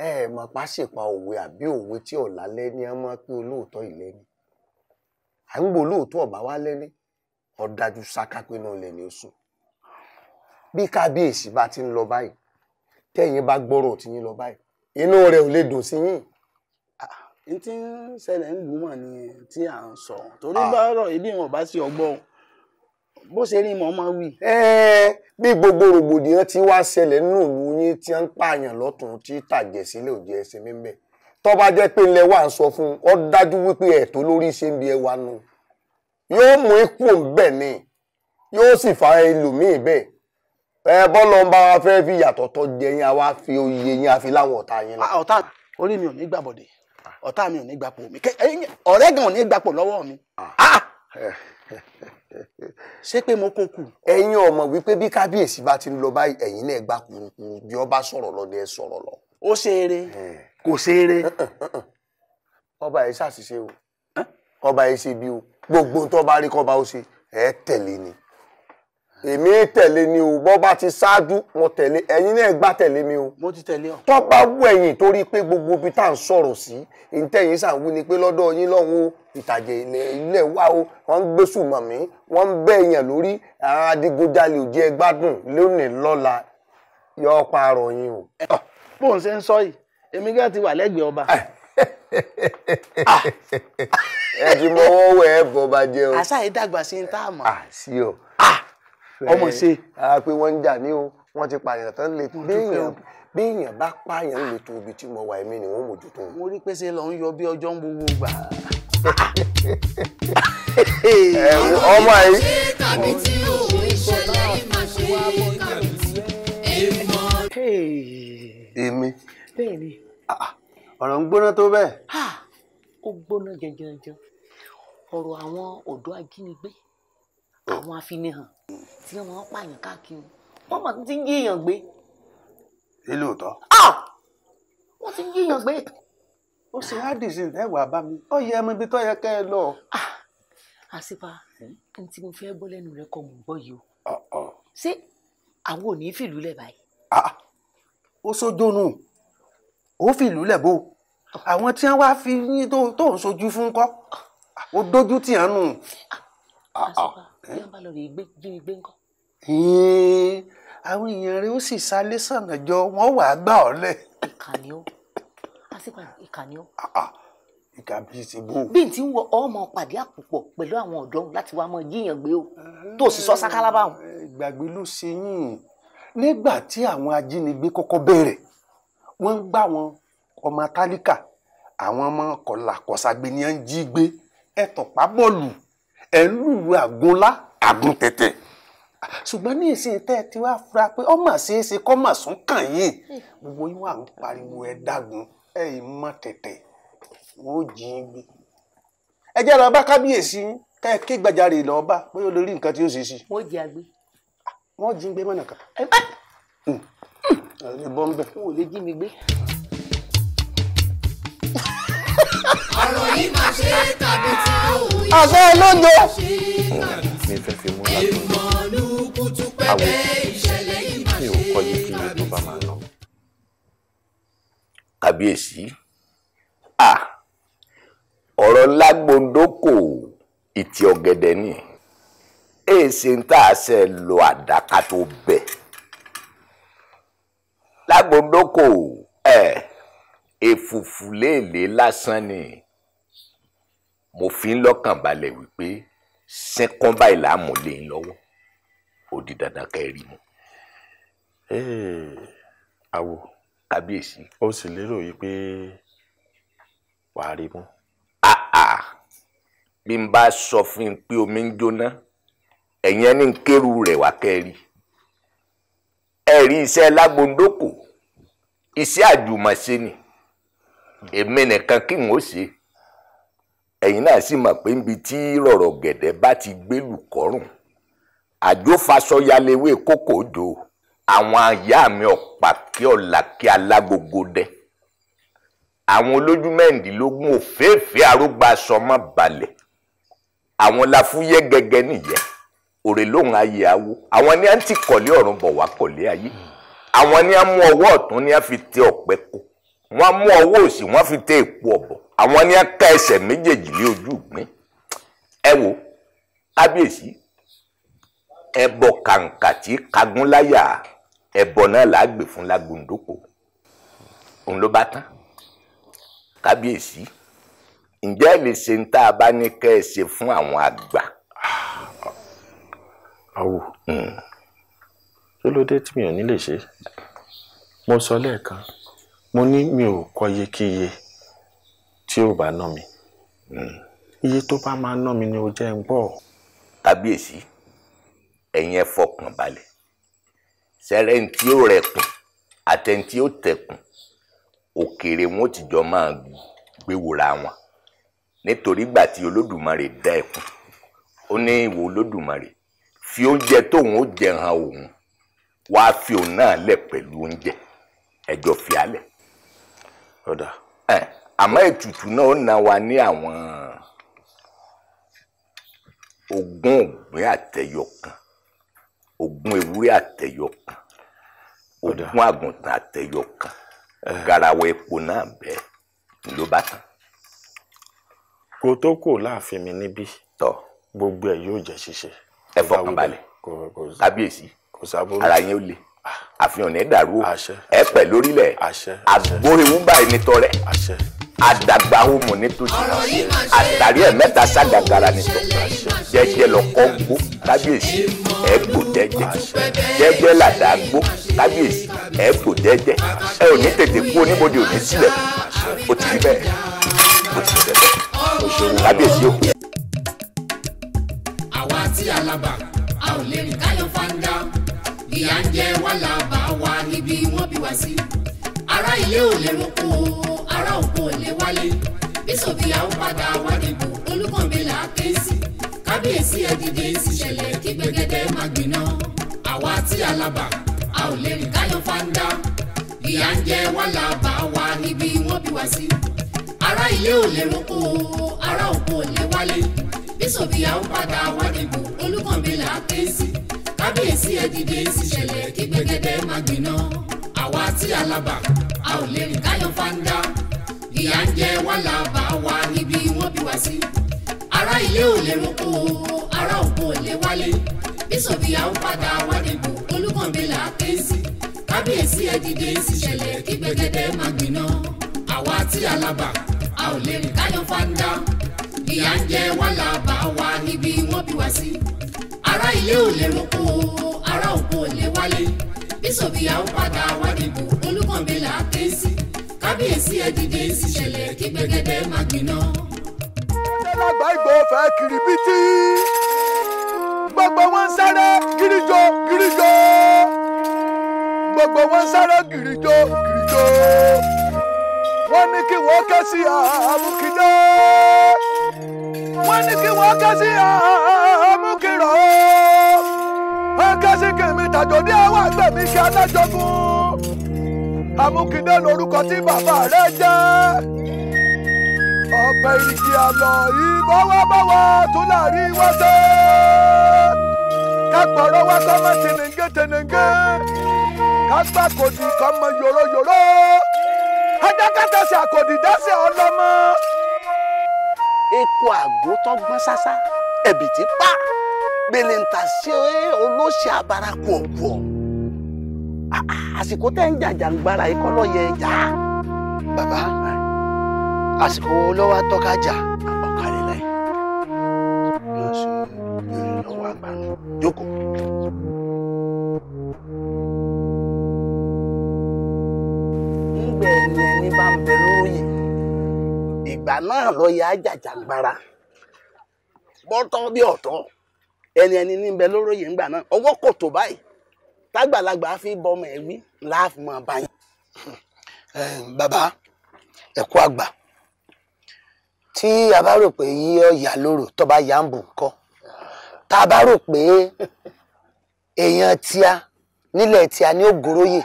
ẹ mọ̀ pàṣípà òwe àbí òwe tí ọ̀la lẹ́ni á máa pé olóòótọ́ ìlẹ́ni à ń gbọ́ olóòótọ́ ọ̀bá wá lẹ́ni ọ̀dájú sáká pé náà lẹ́ni oṣù bí kábíyèsí bá ti ń lọ báyìí tẹ́yìn bá gbọ́rọ̀ tí yín lọ báyìí inú rẹ̀ ò lè dùn sí yín. n tí ń ṣẹlẹ̀ ń lù mọ̀ ni tí à ń sọ torí bọ́rọ̀ ibi wọn bá sí ọgbọ́n bó ṣe rí mọ́ máa wí. bí gbogbo rògbòdìyàn tí wá ṣẹlẹ̀ nínú ìlú yín tí ń pààyàn lọ́tún tí tàjẹ̀ sílẹ̀ ò jẹ́ ẹsẹ̀ mímẹ́ tó bá jẹ́ pé ilẹ̀ wà ń sọ fún ọ dájú wípé ẹ̀tọ́ lórí ṣe ń bi ẹwà nù yóò mú ikú bẹ́ẹ̀ ni yóò sì fa ẹlòmíì bẹ́ẹ̀ bọ́lọ̀ ń bá wa fẹ́ fi yàtọ̀ tọ́ jẹ yín àwa fi oyè yín àfi láwọn ọ̀tá yín lọ. ọ̀tá orí mi ò ní gbàbọ̀dẹ̀ ọ̀tá mi ò ní gbapò mi ọ̀rẹ́ gan ò ní gbapò lọ́wọ́ mi. ṣé pé mo kó kù. ẹ̀yin ọmọ wípé bí kábíyèsí bá ti ń lọ báyìí ẹ̀yin náà gbà kúrúkúrú bí ọba sọ̀rọ̀ lọ ni ẹ sọ̀rọ̀ lọ. ó ṣeré kò ṣeré. ọba yìí ṣàṣìṣe o ọba yìí ṣe bí o gbogbo tó bá rí kọba ó ṣe ẹ tẹ̀lé ni èmi tẹ̀lé ni o bọ́ bá ti ṣáájú mo tẹ̀lé ẹ̀yin náà gbà tẹ̀lé mi o. mo ti tẹ̀lé ọ. tó bá wù ẹ̀yin torí pé gbogbo ibi tá à ń sọ̀rọ̀ sí ìtẹ̀yìn sàǹwí ni pé lọ́dọ̀ yín lọ́hùn ìtàjẹ̀ ilẹ̀ wà o wọ́n ń gbé sùnmọ̀ mí wọ́n ń bẹ́ èèyàn lórí àwọn adigunjalè ò jẹ́ gbádùn lónìí lọ́la yọ pààrọ̀ yín o. bó ń ṣe ń sọ yìí èmi gẹ́gẹ́ ti wà lẹ́gbẹ̀ẹ́ ọba. ẹ ti mọwọ́ wẹ̀ ẹ́ bọ́ bá jẹ́ o. àṣà yìí dàgbà sí ń tá a mọ̀. sí o. ọmọ ṣe. pé wọ́n ń jà ní o wọ́n ti pààyàn tán lè béèyàn bá pààyàn lè tó ibi tí mo wà èmi ni wọ́n mójútó. mo rí pé ṣe lọ ń yọ bí ọjọ́ ń gbogbo gbà. ọmọ yìí. èmi. bẹ́ẹ̀ni. ọ̀rọ̀ ń gbóná tó bẹ́ẹ̀. ó gbóná jẹjẹrẹ ọ̀rọ̀ àwọn ọ̀dọ́ ajínigbé àwọn afinihàn tí wọ́n máa ń pààyàn káàkiri wọ́n máa ti ń yíyàn gbé. ilé òótọ́. wọ́n ti ń yíyàn gbé. ó ṣe hádìsí ẹwà bá mi ó yẹ ẹmọ ibi tó yẹ kẹ́ ẹ lọ. àṣìpà n tí mo fẹ́ gbọ́ lẹ́nu rẹ kọ́ mò ń gbọ́ yìí o. ṣé àwọn ò ní fìlú lẹ̀ báyìí. ó sójónù ó fìlú lẹ̀ bó àwọn tí wọ́n wá fi yín tó ń sojú fún kọ́ ó dójú tì hàn nù. àṣìpà bí wọ́n bá lọ rè jínigbé ńkọ́. àwọn èèyàn rẹ ó sì sálé sànà jọ wọ́n wàá gbà ọ́ lẹ̀. ìkànnì ó àṣìpà ìkànnì ó. ìkà bíi ti bò. bí n ti ń wọ ọmọ pàdé àpòpọ̀ pẹ̀lú àwọn ọ̀dọ́ láti wá mọ jíyàn gbé o tó sì sọ sákálá báwọn. ìgbàgbé ló ṣe yín nígbà tí àwọn ajínigbé kọ́kọ́ bẹ̀rẹ̀ wọ́n ń gbá wọn ọmọ tálíkà àwọn ọmọ kọ̀làkọ̀ṣàgbé ni wọ́n ń jí gbé ẹ̀ tọ̀pá bọ́ọ̀lù ẹ̀ ń lùlù àgúnlá àgún tẹ̀tẹ̀ ṣùgbọ́n ní ìsìn tẹ́ ẹ ti wá fura pé ọmọ ṣeéṣe kọ́ mà sún kàn yín gbogbo yín wà ń pariwo ẹ dágun ẹ ì mọ tẹ̀tẹ̀ wọ́n ó jí gbé. ẹ jẹ́ lọ bá kábíyèsí ká ẹ ké gbàjarè lọ bá bóyá o lè rí nǹkan tí ó ṣe sí. wọ́n jí agbé. wọ́n jí gbé mọ́nà kan. ẹ bọ́ ń bẹ̀. wọn ò lè jí mi gbé. ọ̀rọ̀ yìí máa ṣe tàbí tí òun yìí. àṣẹ olóńjọ. mi fẹ́ fi mú lágbóńdó àwọ̀ mi ò kọ́lé kí ilé tó bá máa lọ. kábíyèsí ọ̀rọ̀ Lágbondoko ìtì ọ̀gẹ̀dẹ̀ ni èsì ń tà ṣe lo àdàkà tó bẹ̀. Lágbondoko èfùfù léèlé lásán ni mo fi ń lọ́kàn balẹ̀ wípé sẹ́kọ́n báyìí láàmú lé ń lọ́wọ́ ó di dandan ká ẹ rí mu. àwò kábíyèsí. ó sì lérò yìí pé wàá rí mu. bí n bá sọ fún un pé omi ń jóná ẹ̀yìn ẹni ń kérù rẹ̀ wá kẹ́rì. ẹ̀rí iṣẹ́ Lágbondoko iṣẹ́ àjùmọ̀ṣe ni èmi nìkan kí n ó ṣe. ẹ̀yin náà sì mọ̀ pé níbi tí rọ̀rọ̀ gẹ̀dẹ̀ bá ti gbé lùkọ́rùn àjòfasọyalewé kókò jò àwọn àyà mi ọ̀pá kí ọ̀la kí alágogo dẹ. àwọn olójú mẹ́rìndínlógún òféèfé arógbá sọmọ balẹ̀ àwọn láfúyẹ́ gẹ́gẹ́ nìyẹn òrè lóhùn ayé awo àwọn ní à ń ti kọ̀lé ọ̀run bọ̀ wá kọ̀lé ayé àwọn ní à mú ọwọ́ ọ̀tún ní à fi tẹ ọ̀pẹ kó wọ́n mú ọwọ́ òsì wọ́n fi tẹ èpo ọ̀bọ̀ àwọn ní à ká ẹsẹ̀ méjèèjì lé ojú ìgbín. ẹ wo kábíyèsí ẹbọ kàǹkà tí kagún láyà ẹbọ náà là á gbé fún Lagbondoko òun ló bá tán. Kábíyèsí ǹjẹ́ ẹ lè ṣe ń tá a bá ní kẹ́ ẹ ṣe fún àwọn àgbà. Awo kí ló dé tí mi ò ní lè ṣe? Mo sọ lẹ́ẹ̀kan mo ní mi ò kọ iyekíye tí ò bá ná mi. Iye tó bá máa ná mi ni ó jẹ́ ń gbọ́. Kábíyèsí ẹ̀yin ẹ fọkàn balẹ̀ sẹ́rẹ̀ ń tí ó rẹkùn àtẹ̀ń tí ó tẹkùn òkèèrè wọn ti jọ máa gbé wòra wọn nítorí gbà tí Olódùmarè dá ẹkùn ó ní ìwọ Olódùmarè fi oúnjẹ tóun ó jẹ hàn òun wàá fi òun náà lẹ̀ pẹ̀lú oúnjẹ ẹjọ́ fi alẹ̀. Ọ̀dà. Àmọ́ ètùtù náà ó ná wa ní àwọn ogún ògbìn àtẹyọ kan ogún ewúrẹ́ àtẹyọ kan ogún àgùntàn àtẹyọ kan garawa epo náà bẹ́ẹ̀ ló bá tán. Kó tó kò láàfin mi níbí tọ́ gbogbo ẹ̀ yóò jẹ́ ṣíṣe. Ẹ fọkàn balẹ̀ kábíyèsí ara yẹn ó le àfihàn ní dàrú ẹ pẹ̀ lórílẹ̀ agbóhewú báyìí ní tọrẹ àdàgbà homo nítòsí àtàrí ẹ̀ mẹ́ta ságagara nítọ́ jẹ́jẹ́ lọ́kọ́ gbó kábíyèsí ẹ gbò jẹ́jẹ́ jẹ́jẹ́ làdá gbó kábíyèsí ẹ gbò jẹ́jẹ́ ẹ ò ní tètè kú oníbodè ò ní sílẹ̀ ó ti rí bẹ́ẹ̀ ó ti rí bẹ́ẹ̀ kábíyèsí ó. Àwa tí alaba a ò lè rìn káyọ̀ fanda ìyà ń jẹ wá làbà wá níbi wọ́n bí wá sí. Ará ilé ò lè roko ará oko ò lè wálé bísọ̀bì àwọn padà wá dìbò Olúkànbí là á ké sí. Kábíyèsí ẹ dìde síṣẹ̀lẹ̀ kí gbẹgẹdẹ má gbiná. Àwa tí alaba a ò lè rìn káyọ̀ fanda ìyà ń jẹ wá làbà wá níbi wọ́n bí wá sí. Ará ilé ò lè roko ará oko ò lè wálé bísọ̀bì àwọn padà wá dìbò Olúkànbí là á ké sí. Kábíyèsí ẹ dìde síṣẹ̀lẹ̀ kí gbẹgẹdẹ má gbiná. Àwa tí alaba a ò lè rìn káyọ̀ fanda ìyà ń jẹ wá làbà wá níbi wọ́n bí wá sí. Ará ilé ò lè roko ará oko ò lè wálé bísọ̀bì àwọn padà wá dìbò Olúkànbí là á ké sí. Kábíyèsí ẹ dìde síṣẹ̀lẹ̀ kí gbẹgẹdẹ má gbiná. Àwa tí alaba a ò lè rìn káyọ̀ fanda ìyà ń jẹ wá làbà wá níbi wọ́n bí wá sí. Ará ilé ò lè roko ará oko ò lè wálé bísọ̀bì àwọn padà wá dìbò Olúkànbí là á ké sí. Kábíyèsí ẹ dìde síṣẹ̀lẹ̀ kí gbẹgẹdẹ má gbiná. Lágbà Ìgbò fẹ́ kiri bítí gbogbo wọn sáré gíríjó gíríjó gbogbo wọn sáré gíríjó gíríjó wọ́n ní kí wọ́n ké sí àmúkídé wọ́n ní kí wọ́n ké sí àmúkírọ̀ wọ́n ké sí kèmí Tajudeen àwọn àgbẹ̀ mi kí alájọgún àmúkídé lórúkọ tí bàbá rẹ̀ jẹ́ ọ̀pẹ ìdí àlọ́ ìbọ̀wọ́bọ̀wọ́ tún láàrin wọ́n ṣe kápọ̀rọ̀ wá kọ́ mọ́ tẹnẹ̀ngẹ́ tẹnẹ̀ngẹ́ kápá kòdì kọ́ mọ́ yòróyòró adákàtàsí àkòdì dásẹ̀ ọlọ́mọ. Eku àgbo tó gbọ́n sásá ẹ̀bì tí pa gbèlè ń ta sí olóṣè abara pọ̀pọ̀ àsìkò tẹ́ ń jàjàngbara ikọ́ ló yẹ jà. Bàbá àsìkò lọ́wọ́ tọ́kájà ọ̀kàlẹ̀ láì yóò ṣe ìrìn lọ́wọ́ àgbà jókòó. Ńgbẹ́ ẹni bá ń bẹ lóyè ìgbà náà lọ yẹ àjàjàngbara bọ́tọ́ bí ọ̀tọ́ ẹni ní bẹ lóróyè ńgbà náà ọwọ́ kò tó báyìí tágbàlagbà fi bọmọ ẹ wí láàfin máa bá yín. Bàbá ẹ̀kú àgbà tí a bá rò pé yí ọ̀yà lóró tó bá yá ń bù ńkọ́ tá a bá rò pé èèyàn tíá nílẹ̀ tíá ní ògóróyè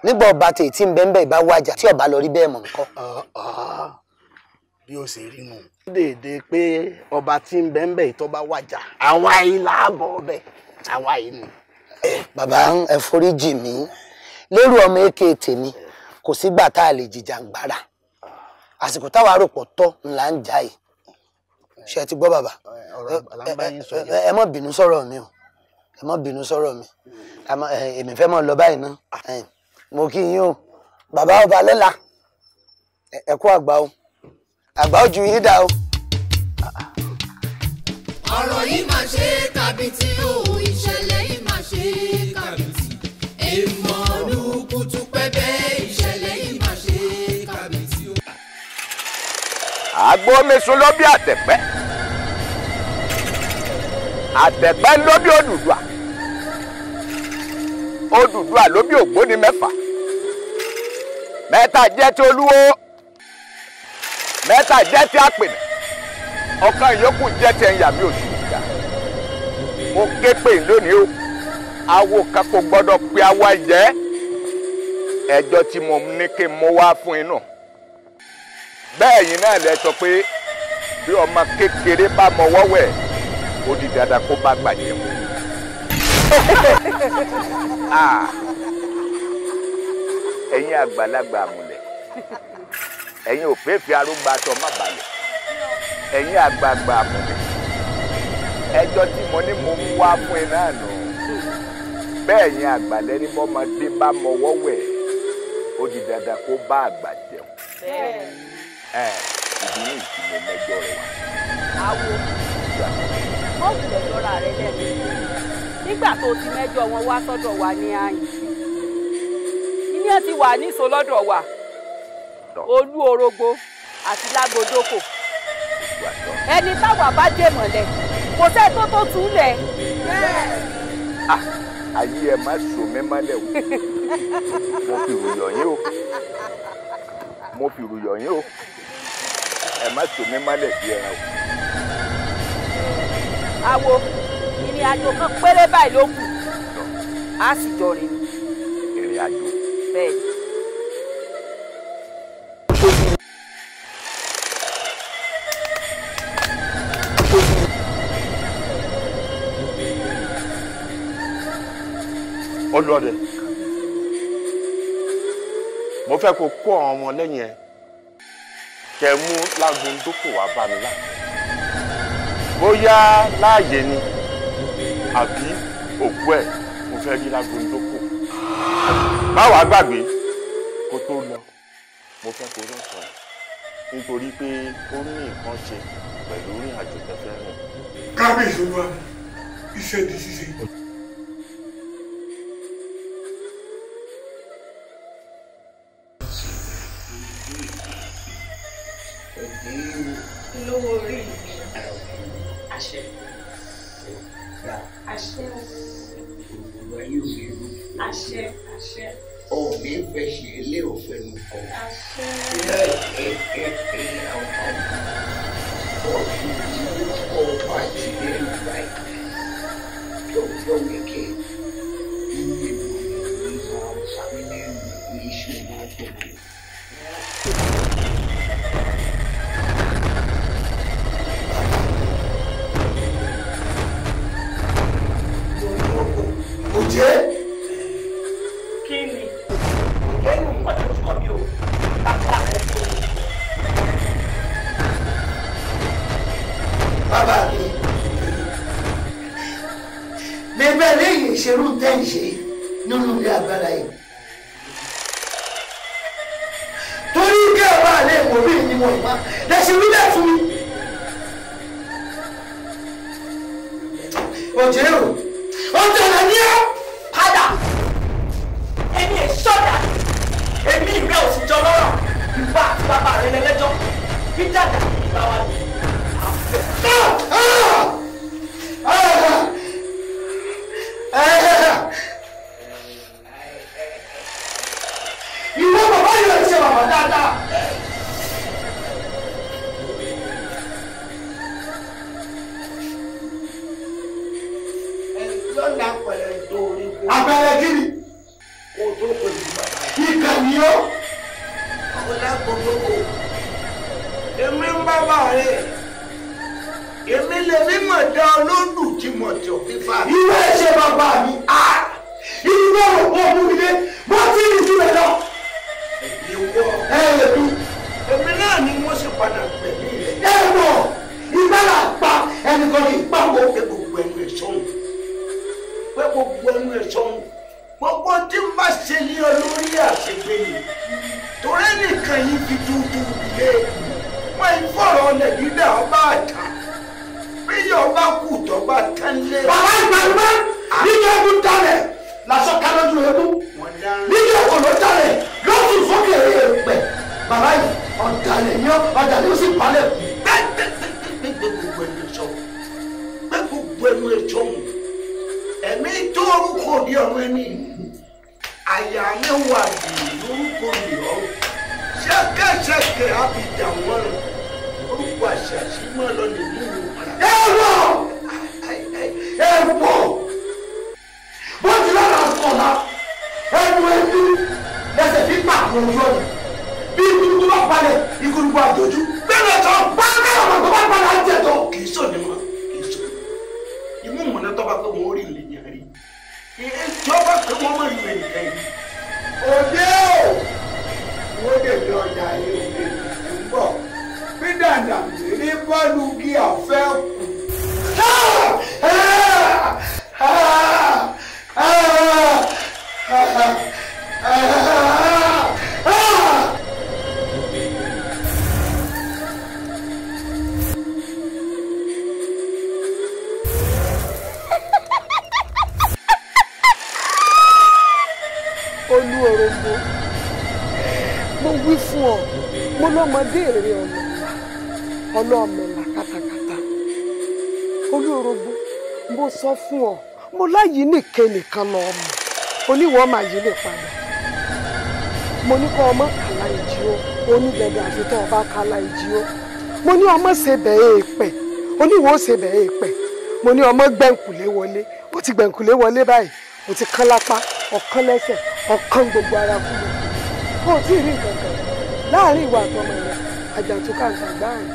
nígbà ọba tètè ń bẹ́ẹ̀ bá wájà tí ọba lọ rí bẹ́ẹ̀ mọ̀ ńkọ́. Bí ó ṣe rí nù. Dédé pé ọba tí ń bẹ́ẹ̀ tó bá wájà àwa yìí láàbọ̀ ọbẹ̀ àwa yìí nù. Bàbá ẹ foríjì mí lérò ọmọ èké tèmi kò sígbà tá a lè jìjàngbara àsìkò táwa rò pọ̀ tọ́ ńlá ń jà yìí ṣe ti gbọ́ bàbá ẹ má bínú sọ̀rọ̀ mi o ẹ má bínú sọ̀rọ̀ mi èmi fẹ́ mọ̀ lọ báyìí ná mo kí yín o bàbá ọba lẹ́la ẹ kú àgbà o àgbà ojú yín dá o. ọ̀rọ̀ yìí máa ṣe kàbìtì o ìṣẹ̀lẹ̀ yìí máa ṣe kàbìtì èèmọ̀ olùkùtù pẹ́bẹ́ ìṣẹ̀lẹ̀ yìí máa ṣe kàbìtì o. àgbo mẹ́sùn ló bí àtẹ̀pẹ́ àtẹ̀pẹ́ ló bí Odùduwà Odùduwà ló bí Ògbóni mẹ́fà mẹ́ta jẹ́ ti Olúwo mẹ́ta jẹ́ ti Àpènà ọ̀kan yòókù jẹ́ ti Ẹ̀yàmí Òṣùwìjà mo ké pè lónìí o awo kan kò gbọ́dọ̀ pe awo ẹ̀jẹ̀ ẹjọ́ tí mo ní kí n mú wá fún inú bẹ́ẹ̀ yìí náà lẹ sọ pé bí ọmọ kékeré bá mọ wọ́wẹ́ ó di dandan kó bá gbàjẹ́ mu. ẹ̀yin àgbàlagbà àmúlẹ̀ ẹ̀yin òféèfé arúgbó aṣọ má balẹ̀ ẹ̀yin àgbààgbà àmúlẹ̀ ẹjọ́ tí mo ní mo mú wá fún ẹ náà nù bẹ́ẹ̀ yẹn àgbàlẹ́ ní bọ́mọdé bá mọ wọ́wẹ́ ó di dandan kó bá àgbà jẹun. ìdí ní ìsinmi mẹ́jọ rẹ wá. àwo mọ́ọ̀sì lẹ́jọ́ra rẹ lẹ́nu nígbà tó ti mẹ́jọ wọn wá sọ́dọ̀ wa ní àyìn ìyẹn ti wà níṣó lọ́dọ̀ wa Oluorogbo àti Lagbondoko ẹni táwa bá dé mọ́lẹ̀ kò sẹ́ tó túlẹ̀. ayé ẹ má so mí mọ́lẹ̀ o mo fi ròyọ̀ yín o mo fi ròyọ̀ yín o ẹ má so mí mọ́lẹ̀ bí ẹran o. àwo ìrìn àjò kan péré báyìí ló kù á sì jọ rìn ní. ìrìn àjò. bẹ́ẹ̀ ni. Olúọdẹ mo fẹ́ kó kó àwọn ọmọ lẹ́yìn ẹ kẹ́ mú Lagbondoko wá bá mi láti bóyá láàyè ni àbí òkú ẹ̀ mo fẹ́ rí Lagbondoko báwa gbàgbé kó tó lọ mo fẹ́ kó lọ́sọ̀ ẹ̀ nítorí pé ó ní nǹkan ṣe pẹ̀lú ìrìn àjò tẹ́fẹ́ rìn. kábíyèsí olúwa iṣẹ́ di ṣíṣe. lówó orí àṣẹ àṣẹ àṣẹ àṣẹ òní fẹsẹ̀ ilé òfin nù kọ́. àṣẹ ọ̀sùn tí ọba ti lè gbà yóò wíkẹ́ ilé ìwé ìgbà sàmìlẹ̀ ìṣù máa tó kù. Ǹjẹ́ kí ni lẹ́nu pàtó kọ́ mi ò bàbá rẹ̀ tó. Bàbá mi, bẹ́ẹ̀ lẹ́yìn ìṣerú tẹ́ ń ṣe nínú ilé agbára yìí. Torí kí ẹ bá lè mọ̀ bí ni mo ìmá lẹ́sìn wílẹ̀ fún mi. Òjò èrò, ó tẹ̀lé ní ọ́. padà ẹni ìṣọ́dà èmi ìrẹ́ òsìjọ́ lọ́rọ̀ ìgbà àti bàbá rẹ lẹ́lẹ́jọ́ bí dàda ìgbà wa ni. Ìwọ bàbá yóò ṣe bàbá dáadáa. Lọ́nà pẹ̀lẹ́ tó orí kó. Abẹ́rẹ́ kiri. Kó tó pẹ̀lú bàbá. Ìkànnì ó. Ọlágbondoko. Èmi ń bàbá rẹ̀. Èmi lè rí mọ̀dá olódù tí mo ti òfin fa. Ìwé ṣe bàbá mi. Ìwé òkú ọmọdé. Mo ti rí jù rẹ̀ lọ. Èmi náà ni wọ́n ṣe padà pẹ̀lú rẹ̀. Ẹ̀rọ ìgbàlà pa ẹnìkan ní ìpamọ́ gbogbo ẹnu ẹ̀ sọ́hùn. sọ̀hún gbogbo tí n bá ṣe ní olórí àṣegbè ni torí nìkan yìí fi dúdú ilé wọn ń fọ̀rọ̀ lẹ́gídà ọba àjà bí ọba kù tọ́ba tẹ́lẹ̀. bàbá ìgbàlùmọ́ níjọ́ ogun dalẹ̀ lásán kálọ́jú ẹkú níjọ́ ogun ló dalẹ̀ lọ́sùn sókè èèpẹ̀ bàbá yìí ọ̀dàlẹ̀ yẹn ọ̀dàlẹ̀ ó sì balẹ̀ gbẹgbẹ gbogbo ẹnu ẹ̀ṣọ́ gbogbo ẹnu ẹ̀ṣọ́ mu ẹ̀mí tó orúkọ di ọ̀rọ̀ ẹni àyà mi wà ní lórúkọ ìyọ́ ṣẹ́kẹ́ṣẹkẹ̀ àbíjà wọn orúkọ àṣàṣìmọ́ lọ lè ní ìlú padà. ẹ wọ bó ti lára sọ̀la ẹnu ẹbí lẹsẹ̀ fi pààrọ̀ ojú ọ̀nà bí ikú bá balẹ̀ ikú bá dojú bẹ́ẹ̀ tó bá bẹ́ẹ̀ ọ̀nà tó bá balẹ̀ á jẹ̀ tó kì í sọ ní ma kì í sọ imú mọ̀nà tó bá pé wọ́n rí ilé yẹn rí ìjọba pé wọ́n mọ̀ ìwé nìkan yìí. òde o wọ́n lè lọ ọjà yìí òde ń bọ̀ bí dàdà ní bọ́ọ̀lù kí ọ̀fẹ́ kù. Oluorogbo mo wí fún ọ mo lọmọdé èrè ọlọmọlá kàtàkàtà Oluorogbo mo sọ fún ọ mo láyìí nìkan lọ ọmọ oníwọ máa yí lè padà mo ní kọ ọmọ kàlà ìjì ó onídẹdẹ àfitọ ọba kàlà ìjì ó mo ní ọmọ ṣe bẹẹ èèpẹ oníwọ ṣe bẹẹ èèpẹ mo ní ọmọ gbẹǹkùlé wọlé ó ti gbẹǹkùlé wọlé báyìí mo ti kán lápá ọ̀kan lẹ́sẹ̀ ọ̀kan gbogbo ara kú lọ kó o tí ì rí nǹkan kan láàrin ìwà àtọmọ rẹ àjàtúkà ń tàgbá rẹ.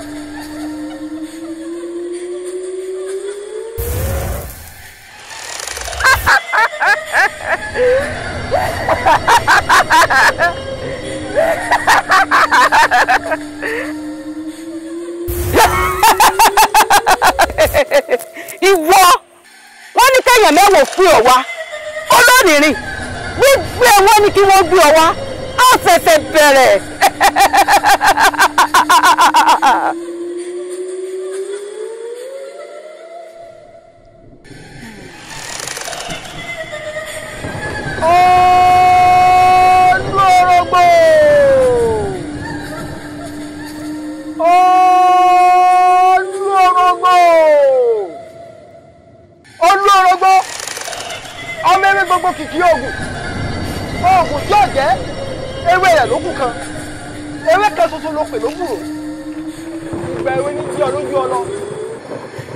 ìwọ wọn ní kẹyàn mẹwàá fún ọ wá olóòrìnrìn gbígbé wọn ní kí wọn gbé ọ wá á ṣẹ̀ṣẹ̀ bẹ̀rẹ̀. Oluorogbo Oluorogbo ọmọ ewé gbogbo kìkì oògùn tí ó jẹ́ ewé rẹ̀ lókù kan ewé kan ṣoṣo ló pè lókùrò ìgbà ewé ní tí ọlójú ọlọ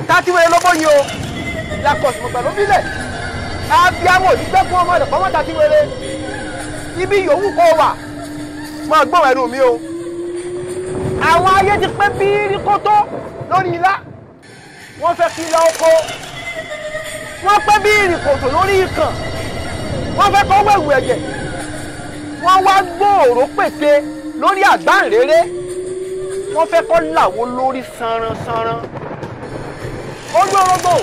tàtíwèrè lọ́bọ̀ yìí o làkọ̀sùn pẹ̀lú bílẹ̀ abiyamọ nígbẹ́kún ọmọ rẹ̀ pọ́nmọ́ tàtíwèrè ibi yòówù kó wà máa gbọ́n ẹnu mi o àwọn ayé ti pé bírí kótó lórí ilá wọ́n fẹ́ kí ilá oko wọ́n pẹ́ bí ìrìnkòtò lórí ikàn wọ́n fẹ́ kọ́ wẹ̀wù ẹ̀jẹ̀ wọ́n wá gbòòrò pète lórí àgbáǹréré wọ́n fẹ́ kọ́ làwọ̀ lórí sanransanran Oluorogbo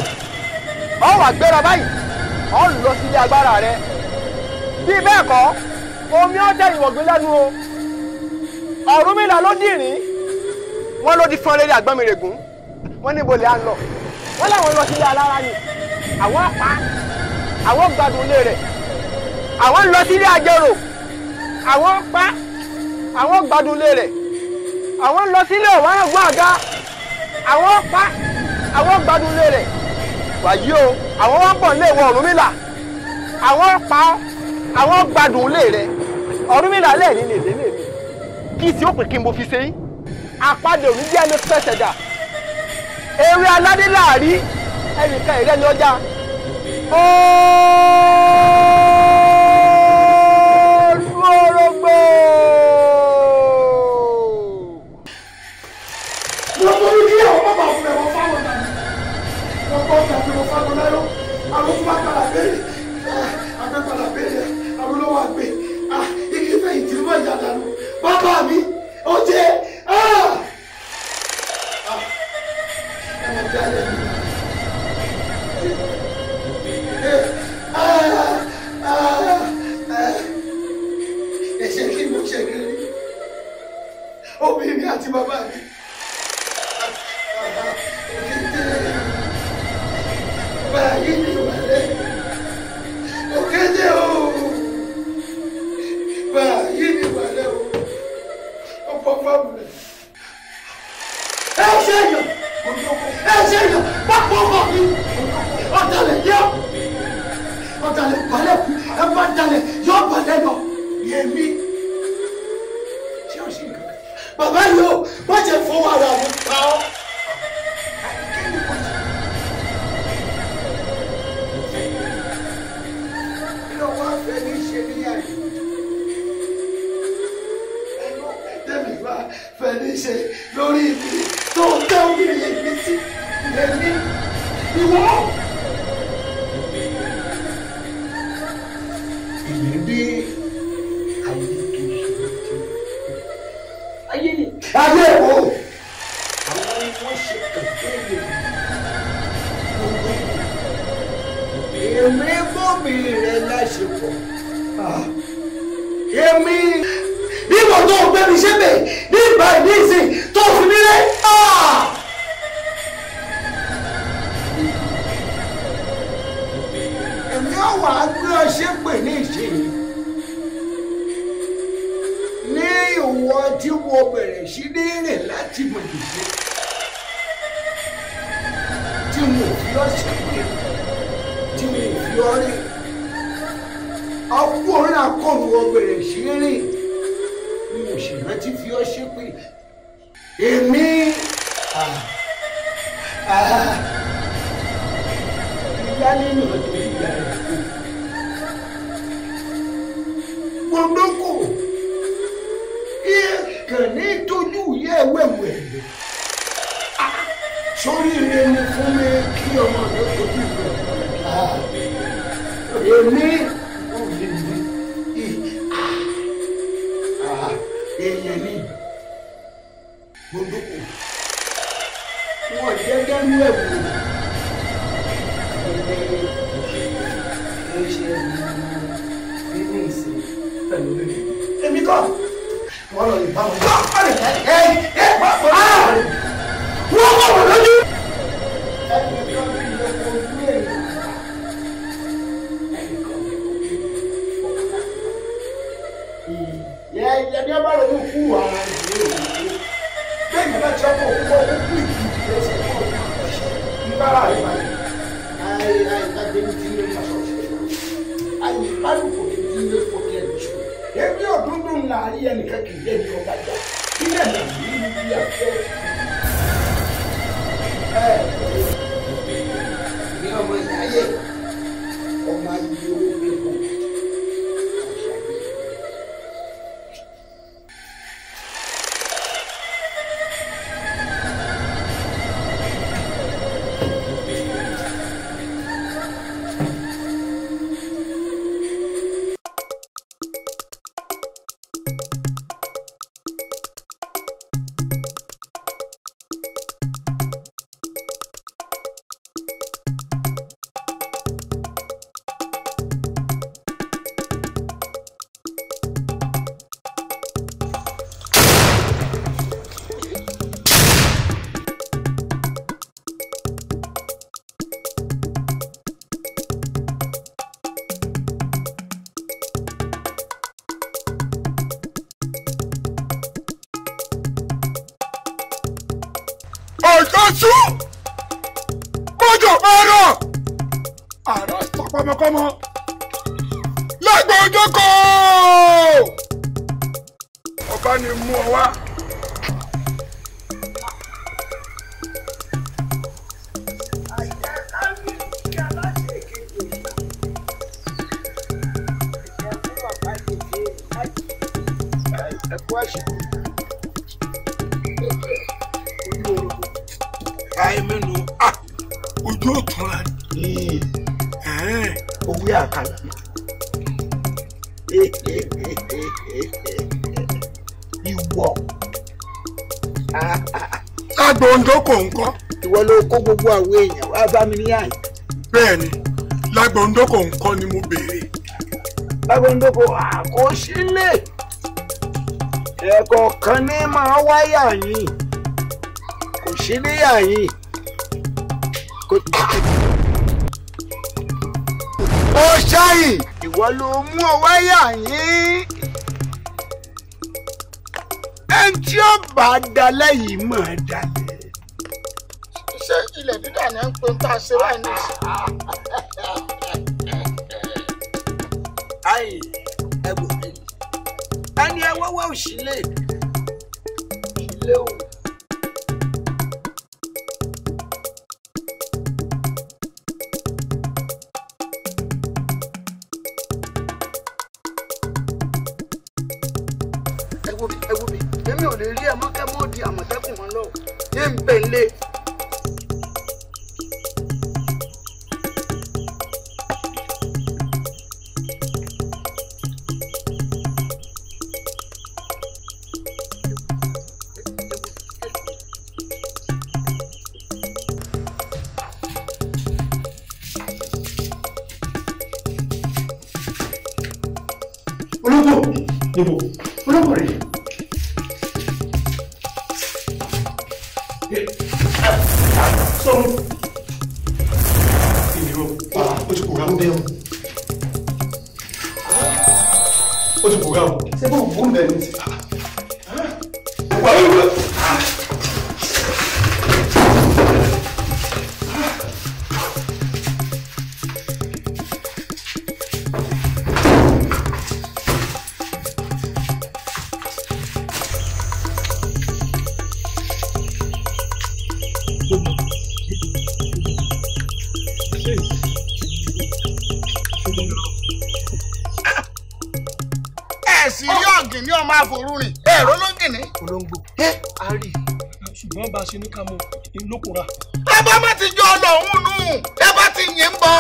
ọ wá gbéra báyìí ọ lọ sílé agbára rẹ bí bẹ́ẹ̀ kọ́ omi ọ̀tẹ̀ ìwọ̀gbìn lẹ́nu o Ọ̀rúnmìlà ló dìrín wọ́n ló di fún ọlẹ́rìí àgbọ̀nmìrègún wọ́n níbo lè à ń lọ wọ́n láwọn lọ sílé alára ni àwọn pa àwọn gbádùn ilé rẹ̀ àwọn lọ sílé àjẹrò àwọn pa àwọn gbádùn ilé rẹ̀ àwọn lọ sílé ọ̀wárọ̀gbọ́n àga àwọn pa àwọn gbádùn ilé rẹ̀ wàyí o àwọn wọn bọ̀ léèwọ̀ Ọ̀rúnmìlà àwọn pa àwọn gbádùn ilé rẹ̀ Ọ̀rúnmìlà lẹ́ẹ̀ni lè lé lèmi kí tí ó pè kí n mo fi ṣe yín àpàdé òní díẹ̀ ní pẹ̀sẹ̀ dà ewé aládé láàrí ẹnìkan ìrẹ́ ni ọjà Oluorogbo. lọ́mọ ní kí àwọn bàbá fún ẹ̀ wọ́n fáwọn náà wọ́n kọ́ ọ̀gá pé wọ́n fáwọn náà àwọn tó bá padà bẹ́ẹ̀ àgbẹ̀ padà bẹ́ẹ̀ àwọn olówó àgbẹ̀ igi fẹ̀yìntì ló máa yàtọ̀ lọ bàbá mi ó jẹ́ ẹ̀wọ̀n jálẹ̀ mi. àti bàbá mi. Báyìí ni Wálé. Òkété o. Báyìí ni Wálé o. Ọ̀pọ̀ fáwọn rẹ̀. Ẹ ṣe èèyàn. Ẹ ṣe èèyàn. Pápá ọkọ̀ mi. Ọ̀dàlẹ̀ yọ. Ọ̀dàlẹ̀ balẹ̀ kú. Ẹ bá dalẹ̀ yọ balẹ̀ lọ. Yẹmi. Ṣé o ṣe nǹkan? Bàbá yìí o, má jẹ́ fọwọ́ ara mi pa ọ́. Kí ló wá fẹ́ ní ṣe ní àyè? Ẹnu tẹ̀mí wá fẹ́ ní ṣe lórí ibi tó tẹ́ obìnrin yẹn sí. Yẹmi, ìwọ. Ìyẹn bí ayé tó ṣe ti. Ayé ni. Ayé wo? Àwọn ni wọ́n ṣe kẹ̀kẹ́ yẹn. Èmi bóbi rẹ̀ láṣepọ̀. Èmi bí mo tó gbé mi ṣépè ní ìgbà ìdí ìsìn tó fi mí rẹ̀. Èmi ò wá gbé ọ ṣépè ní ìṣèyí. Ní ìwọ tí mo bẹ̀rẹ̀ sí ní rìn láti mọ̀jèṣe. Tí mo fi ọ ṣépè. Tí mo fi ọ rìn. Ọkùnrin akọ̀rù ọ bẹ̀rẹ̀ sí rìn. Mo sì rántí fi ọ ṣépè. Èmi. Ìyá nínú ọ̀dọ̀ ìyá rẹ̀ kú. Gbondoko. Kàn ní tójú yẹ wẹ̀wẹ̀ lọ. Sórí ire ni fún mi kí ọmọ mi tójú ìwẹ̀. Èmi ò lè ní èèyàn ní Gbondoko. Wọ́n jẹ́jẹ́ ní ẹ̀wù. Nínú ìsìn pẹ̀lú mi. Èmi kọ́. Wọ́n lọ lè bá wọn. Wọ́n kọ́ lè wọ́n kọ́ wọ́n lójú. Ẹni kan bí ilé kò ní èèyàn. Ẹni kan bí kò ní èèyàn. Yẹ ní ọba lójú kú ara ìdílé òkú. Bẹ́ẹ̀ ni bá ti ọkọ̀ òkú ọkọ̀ kú ìdílé ẹsẹ̀ kọ́ ọ̀gá. Ìbára rẹ̀ báyìí. Àìgbàgbé ní ti ilé ìfàsọ̀tì. Àìbálòpọ̀ ní ti ilé ìfọ̀kẹ́ ẹ̀jọ̀. Ebi ọdúndún láàrin ẹnìkan kì í jẹ́ ní ọba jà. Ilé ẹ̀dá yìí ní bí afẹ́. Ní ọmọ ìyáyé, ọmọ ayé owó gbé fún mi. Ọ̀jọ́sù kójò máa rọ̀ àrọ̀ sọpọmọkọmọ Lagbondoko ọba ni mú ọ wá. Àìmínú ojú òtún rẹ̀ owó àkàlà ìwọ Lagbondoko ńkọ́. Ìwọ ló kó gbogbo àwọn èèyàn wá bá mi ní àyè. Bẹ́ẹ̀ni Lagbondoko ńkọ́ ni mo béèrè. Lagbondoko kò sílẹ̀ ẹ̀kọ̀ọ̀kan ní máa wáyà yín kò sí níyà yín. ó ṣáyìn ìwọ ló mú ọ wáyà yín. ẹni tí ó bá dalẹ̀ yìí máa dalẹ̀. ṣé ilẹ̀ dídà ni ń pè ń ta ṣe báyìí ní ìsìn. ayé ẹgbẹ́ mi ẹni ẹ wọ́wọ́ òṣìlẹ̀ ìṣìlẹ̀ o. ẹ wo mi èmi ò lè rí ẹ mọ́ kẹ́ mọ́ di àmọ̀tẹ́kùn wọn lọ yé ń bẹ̀ ń lé. Níbo? Olóko rẹ̀. Sọ́mu. Ìdìbò pa ó ti kóra ń bẹ́ẹ̀ o. Ó ti kóra o. Ṣé bó ń bú ń bẹ́ẹ̀ ní ti? Wà á wúlò. Àforúrin èrò ló ń gìnì. Olóńgbò. A rí ṣùgbọ́n bá a ṣe ní ká mọ ìlókùnra. ẹ bá má ti jọ ọlọ́run nù ẹ bá ti yìn ń bọ.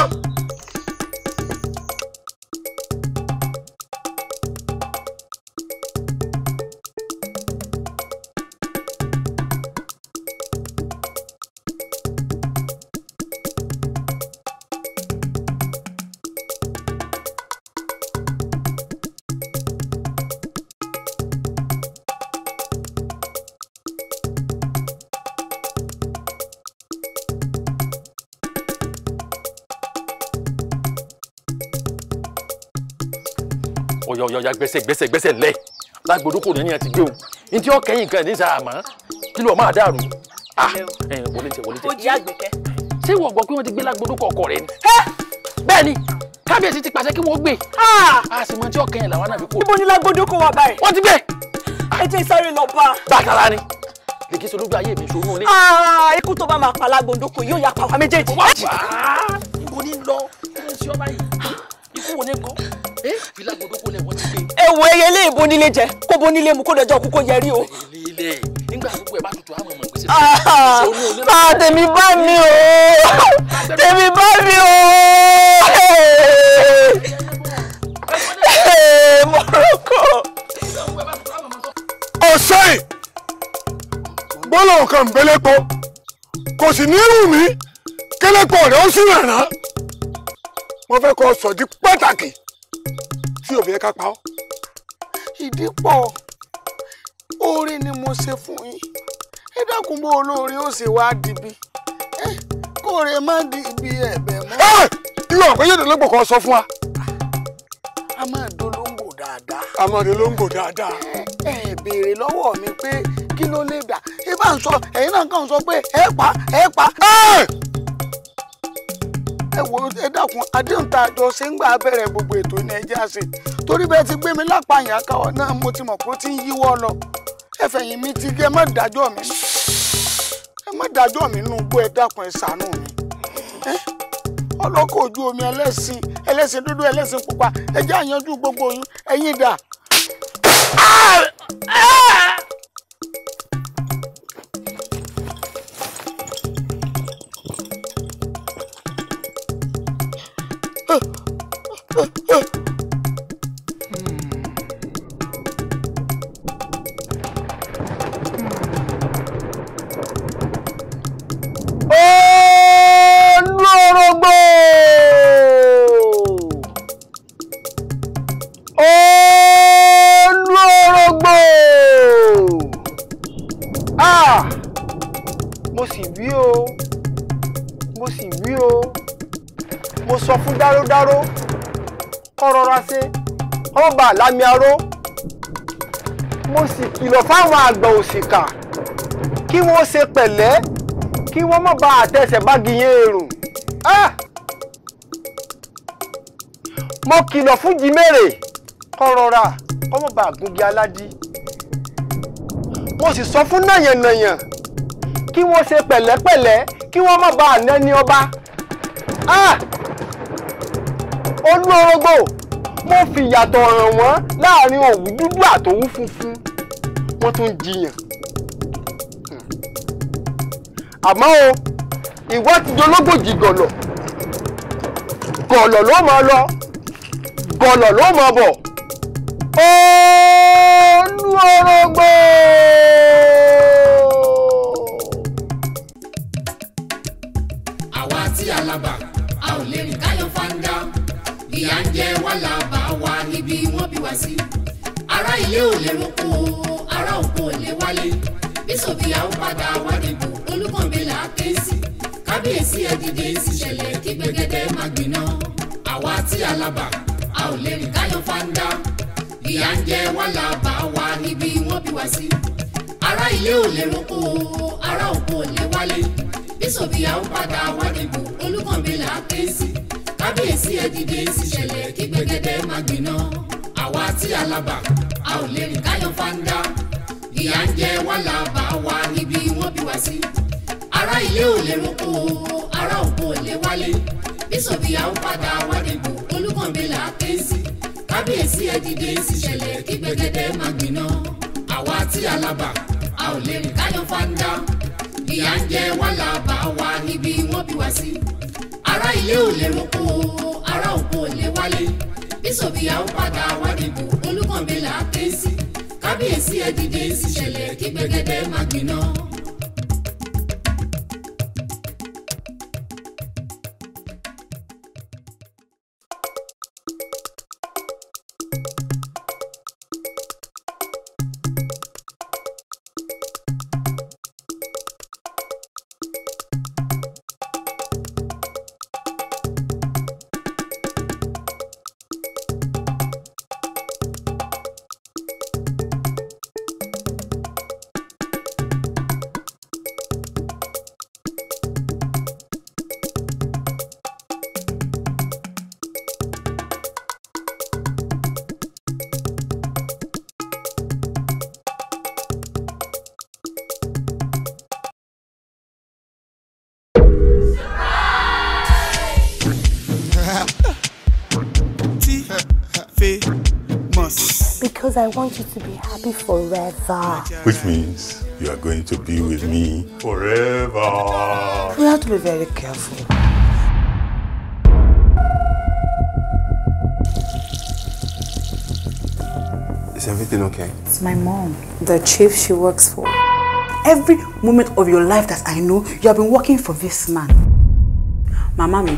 ọ̀yọ̀yọ̀yà gbẹ́sẹ̀ lẹ̀ Lágbondoko ní ẹni ti gbé o ní tí ó kẹ́yìn kan ní sàmọ́ kí ló máa dàrú. wọlé tẹ. ó jí àgbẹ̀kẹ́. ṣé ìwọ gbọ́ pé wọ́n ti gbé Lágbondoko ọkọ rẹ ni. bẹ́ẹ̀ ni kábíyèsí ti pàṣẹ kí wọ́n gbé. a sì mọ tí ó kẹ́yìn làwọn náà fi kú. níbo ni Lágbondoko wà báyìí. wọ́n ti gbé. ẹ jẹ́ sáré lọ bá. bàtàlá ni lè kí solójú ayé mi ṣòro ní. ikú tó bá máa pa Lágbondoko yóò yà pa wá méjèèjì. níbo ni lọ ṣé ọba yìí ikú wo ni kọ́ fi Lágbondoko lẹ̀ wọ́n ti gbé. ewu eyele ìbò nílé jẹ kó bo nílé mu kó dọjọ́ kú kó yẹrí o. ilé nígbà gbogbo ẹ bá tutù àwọn ọmọ ìgbésẹ̀. tèmi bá mi o tèmi bá mi o Morocco. ọ̀sẹ̀ gbọ́dọ̀ kan bẹ́lẹ́pọ̀ kò sì ní irú mi kẹ́lẹ́pọ̀ rẹ̀ ó sì rànà wọ́n fẹ́ kọ́ sọ̀dí pàtàkì tí òbí ẹ ká pa ọ́. ìdí pọ̀ oore ni mo ṣe fún yín ẹ dákun bó olóore ó ṣe wá dìbí kóore má dìbí ẹ̀bẹ̀ mọ́. irú ọ̀pẹ yóò dolóńgbò kan sọ fún wa. a máa dolóńgbò dáadáa. a máa dolóńgbò dáadáa. ẹ béèrè lọ́wọ́ mi pé kí ló lè dà ẹ bá ń sọ ẹ̀yin náà kàn sọ pé ẹ pa. ẹ wo ẹ dákun àdéhùn tá a jọ ṣe ń gbà bẹ̀rẹ̀ gbogbo ètò ní ẹjẹ́ àṣẹ torí bẹ́ẹ̀ ti gbé mi lápá yẹn káwọ́ náà mo ti mọ̀ pé ó ti ń yíwọ́ lọ ẹ fẹ̀yìn mi ti gé ẹ má dájọ́ mi nù gbọ́ ẹ dákun ẹ ṣàánú mi ọlọ́kọ̀ ojú omi ẹlẹ́sìn dúdú ẹlẹ́sìn pupa ẹ jẹ́ àyanjú gbogbo oyún ẹ̀yin dà. Oluorogbo! Oluorogbo! sì wí o mo sì wí o mo sọ fún dáró kó rọra ṣe kó bá lámì aró mo sì kìlọ̀ fáwọn àgbà òṣìkà kí wọ́n ṣe pẹ̀lẹ́ kí wọ́n má bá àtẹsẹ̀ bá gìyẹn èrùn. mo kìlọ̀ fún jimere kó rọra kó má bá gúngi aládì mo sì sọ fún nàyànnàyàn kí wọ́n ṣe pẹ̀lẹ́pẹ̀lẹ́ kí wọ́n má bá ànẹ́ni ọba. Oluorogbo mo fi ìyàtọ̀ hàn wọ́n láàrin òwú dúdú àtòwú funfun wọ́n tún jiyàn. Àmọ́ o ìwọ ti dológbòjì gọ̀lọ̀ gọ̀lọ̀ ló máa lọ gọ̀lọ̀ ló máa bọ̀. Oluorogbo. Àwa tí alaba a ò lè rìn káyọ̀ fanda ìyà ń jẹ wá làbà wa níbi wọ́n bí wá sí. Ará ilé ò lè roko ará oko ò lè wálé bísọ̀bì àwọn padà wá dìbò Olúkànbí là á ké sí. Kábíyèsí ẹ dìde sí ṣẹlẹ̀ kí gbẹ̀gẹ́dẹ́ má gbiná. Àwa tí alaba a ò lè rìn káyọ̀ fanda ìyà ń jẹ wá làbà wa níbi wọ́n bí wá sí. Ará ilé ò lè roko ará oko ò lè wálé bísọ̀bì àwọn padà wá dìbò Olúkànbí là á ké sí. Kábíyèsí ẹ dìde sí ṣẹlẹ̀ kí gbẹ̀gẹ́dẹ́ má gbiná. Àwa tí alaba a ò lè rìn káyọ̀ fanda ìyà ń jẹ wá làbà wa níbi wọ́n bí wá sí. Ará ilé ò lè roko ará oko ò lè wálé bísọ̀bì àwọn padà wá dìbò Olúkànbí là á ké sí. Kábíyèsí ẹ dìde sí ṣẹlẹ̀ kí gbẹ̀gẹ́dẹ́ má gbiná. Àwa tí alaba a ò lè rìn káyọ̀ fanda ìyà ń jẹ wá làbà wa níbi wọ́n bí wá sí. Ará ilé ò lè roko ará oko ò lè wálé bísọ̀bì àwọn padà wá dìbò Olúkànbí là á ké sí. Kábíyèsí ẹ dìde sí ṣẹlẹ̀ kí gbẹ̀gẹ́dẹ́ má gbiná. Because I want you to be happy forever. Which means you are going to be with me forever. We have to be very careful. Is everything okay? It's my mom, the chief she works for. Every moment of your life that I know, you have been working for this man. Mama mi,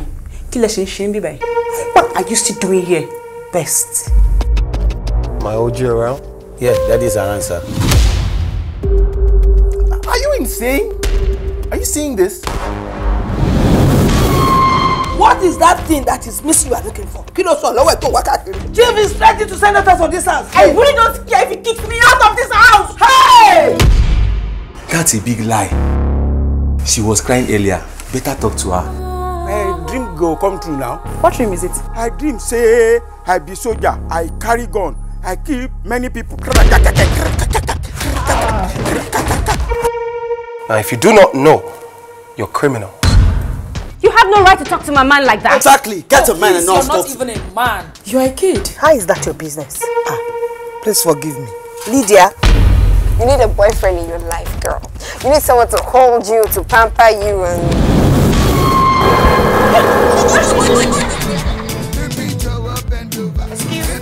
what are you still doing here? Best. My OG around? Yeah, that is our answer. Are you insane? Are you seeing this? What is that thing that is missing you are looking for? Chief is ready to send us from this house. I really don't care if he kicks me out of this house. Hey! That's a big lie. She was crying earlier. Better talk to her. My dream go come true now. What dream is it? I dream say I be soldier, I carry gun, I kill many people. Now if you do not know, you're criminal. You have no right to talk to my man like that. Exactly. Get a man and not You're not stop. even a man. You're a kid. How is that your business? Please forgive me. Lydia, you need a boyfriend in your life, girl. You need someone to hold you, to pamper you, and... Excuse me?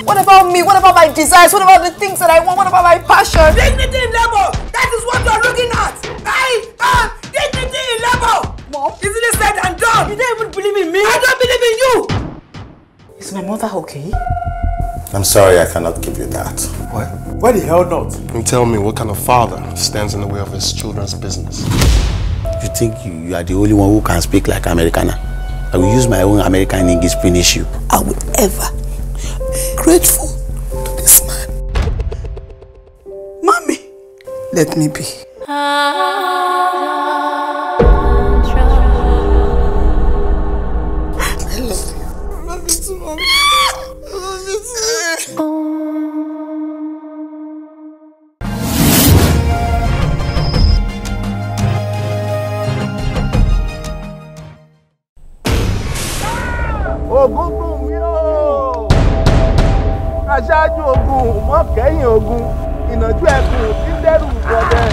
What about me? What about my desires? What about the things that I want? What about my passion? Dignity in labor! That is what you're looking at! I am dignity in labor! Mom, easily said and done! You don't even believe in me? I don't believe in you! Is my mother okay? I'm sorry, I cannot give you that. What? Why the hell not? And tell me, what kind of father stands in the way of his children's business? You think you are the only one who can speak like Americana? I will use my own American English to finish you. I will ever be grateful to this man. Mommy, let me be. Ogun dùn mí o. Aṣáájú ogun mọ́ kẹ́yìn ogun ìnàjú ẹkùn tí ń dẹ́rù bọ̀dẹ̀.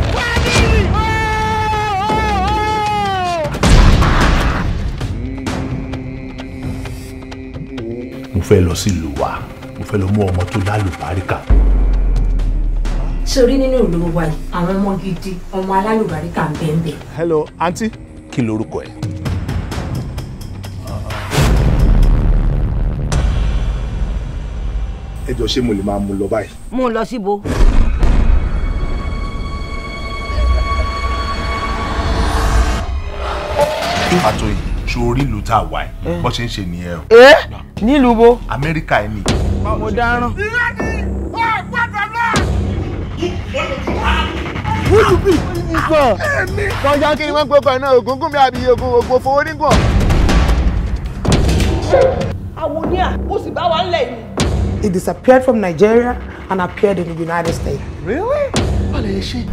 Mo fẹ́ lọ sí ìlú wa, mo fẹ́ lọ mú ọmọ tó lálùbáríkà. Ṣé orí nínú ìlú wa yìí, àwọn ọmọ gidi, ọmọ alálùbáríkà ń bẹ ń bẹ. Hello, aunty. Kí lorúkọ ẹ? Ẹ jọ̀ọ́ ṣé mo lè máa mú lọ báyìí? Mú lọ síbo. Pàtó yìí, ṣó orí ìlú tá a wà ẹ̀, bó ṣe ń ṣe nìyẹn o. Nílùú bo? Amẹ́ríkà ẹ̀ ni. Mo dáràn. Wúlù bí ìgbọ̀n. Kọjá kí ni wọ́n gbogbo iná ògúngún mi àbí ògùn fowó nígbọ̀n. Àwọn ní à, ó sì bá wa ń lẹ̀ yìí. He disappeared from Nigeria and appeared in the United States. Really? Wale ṣe.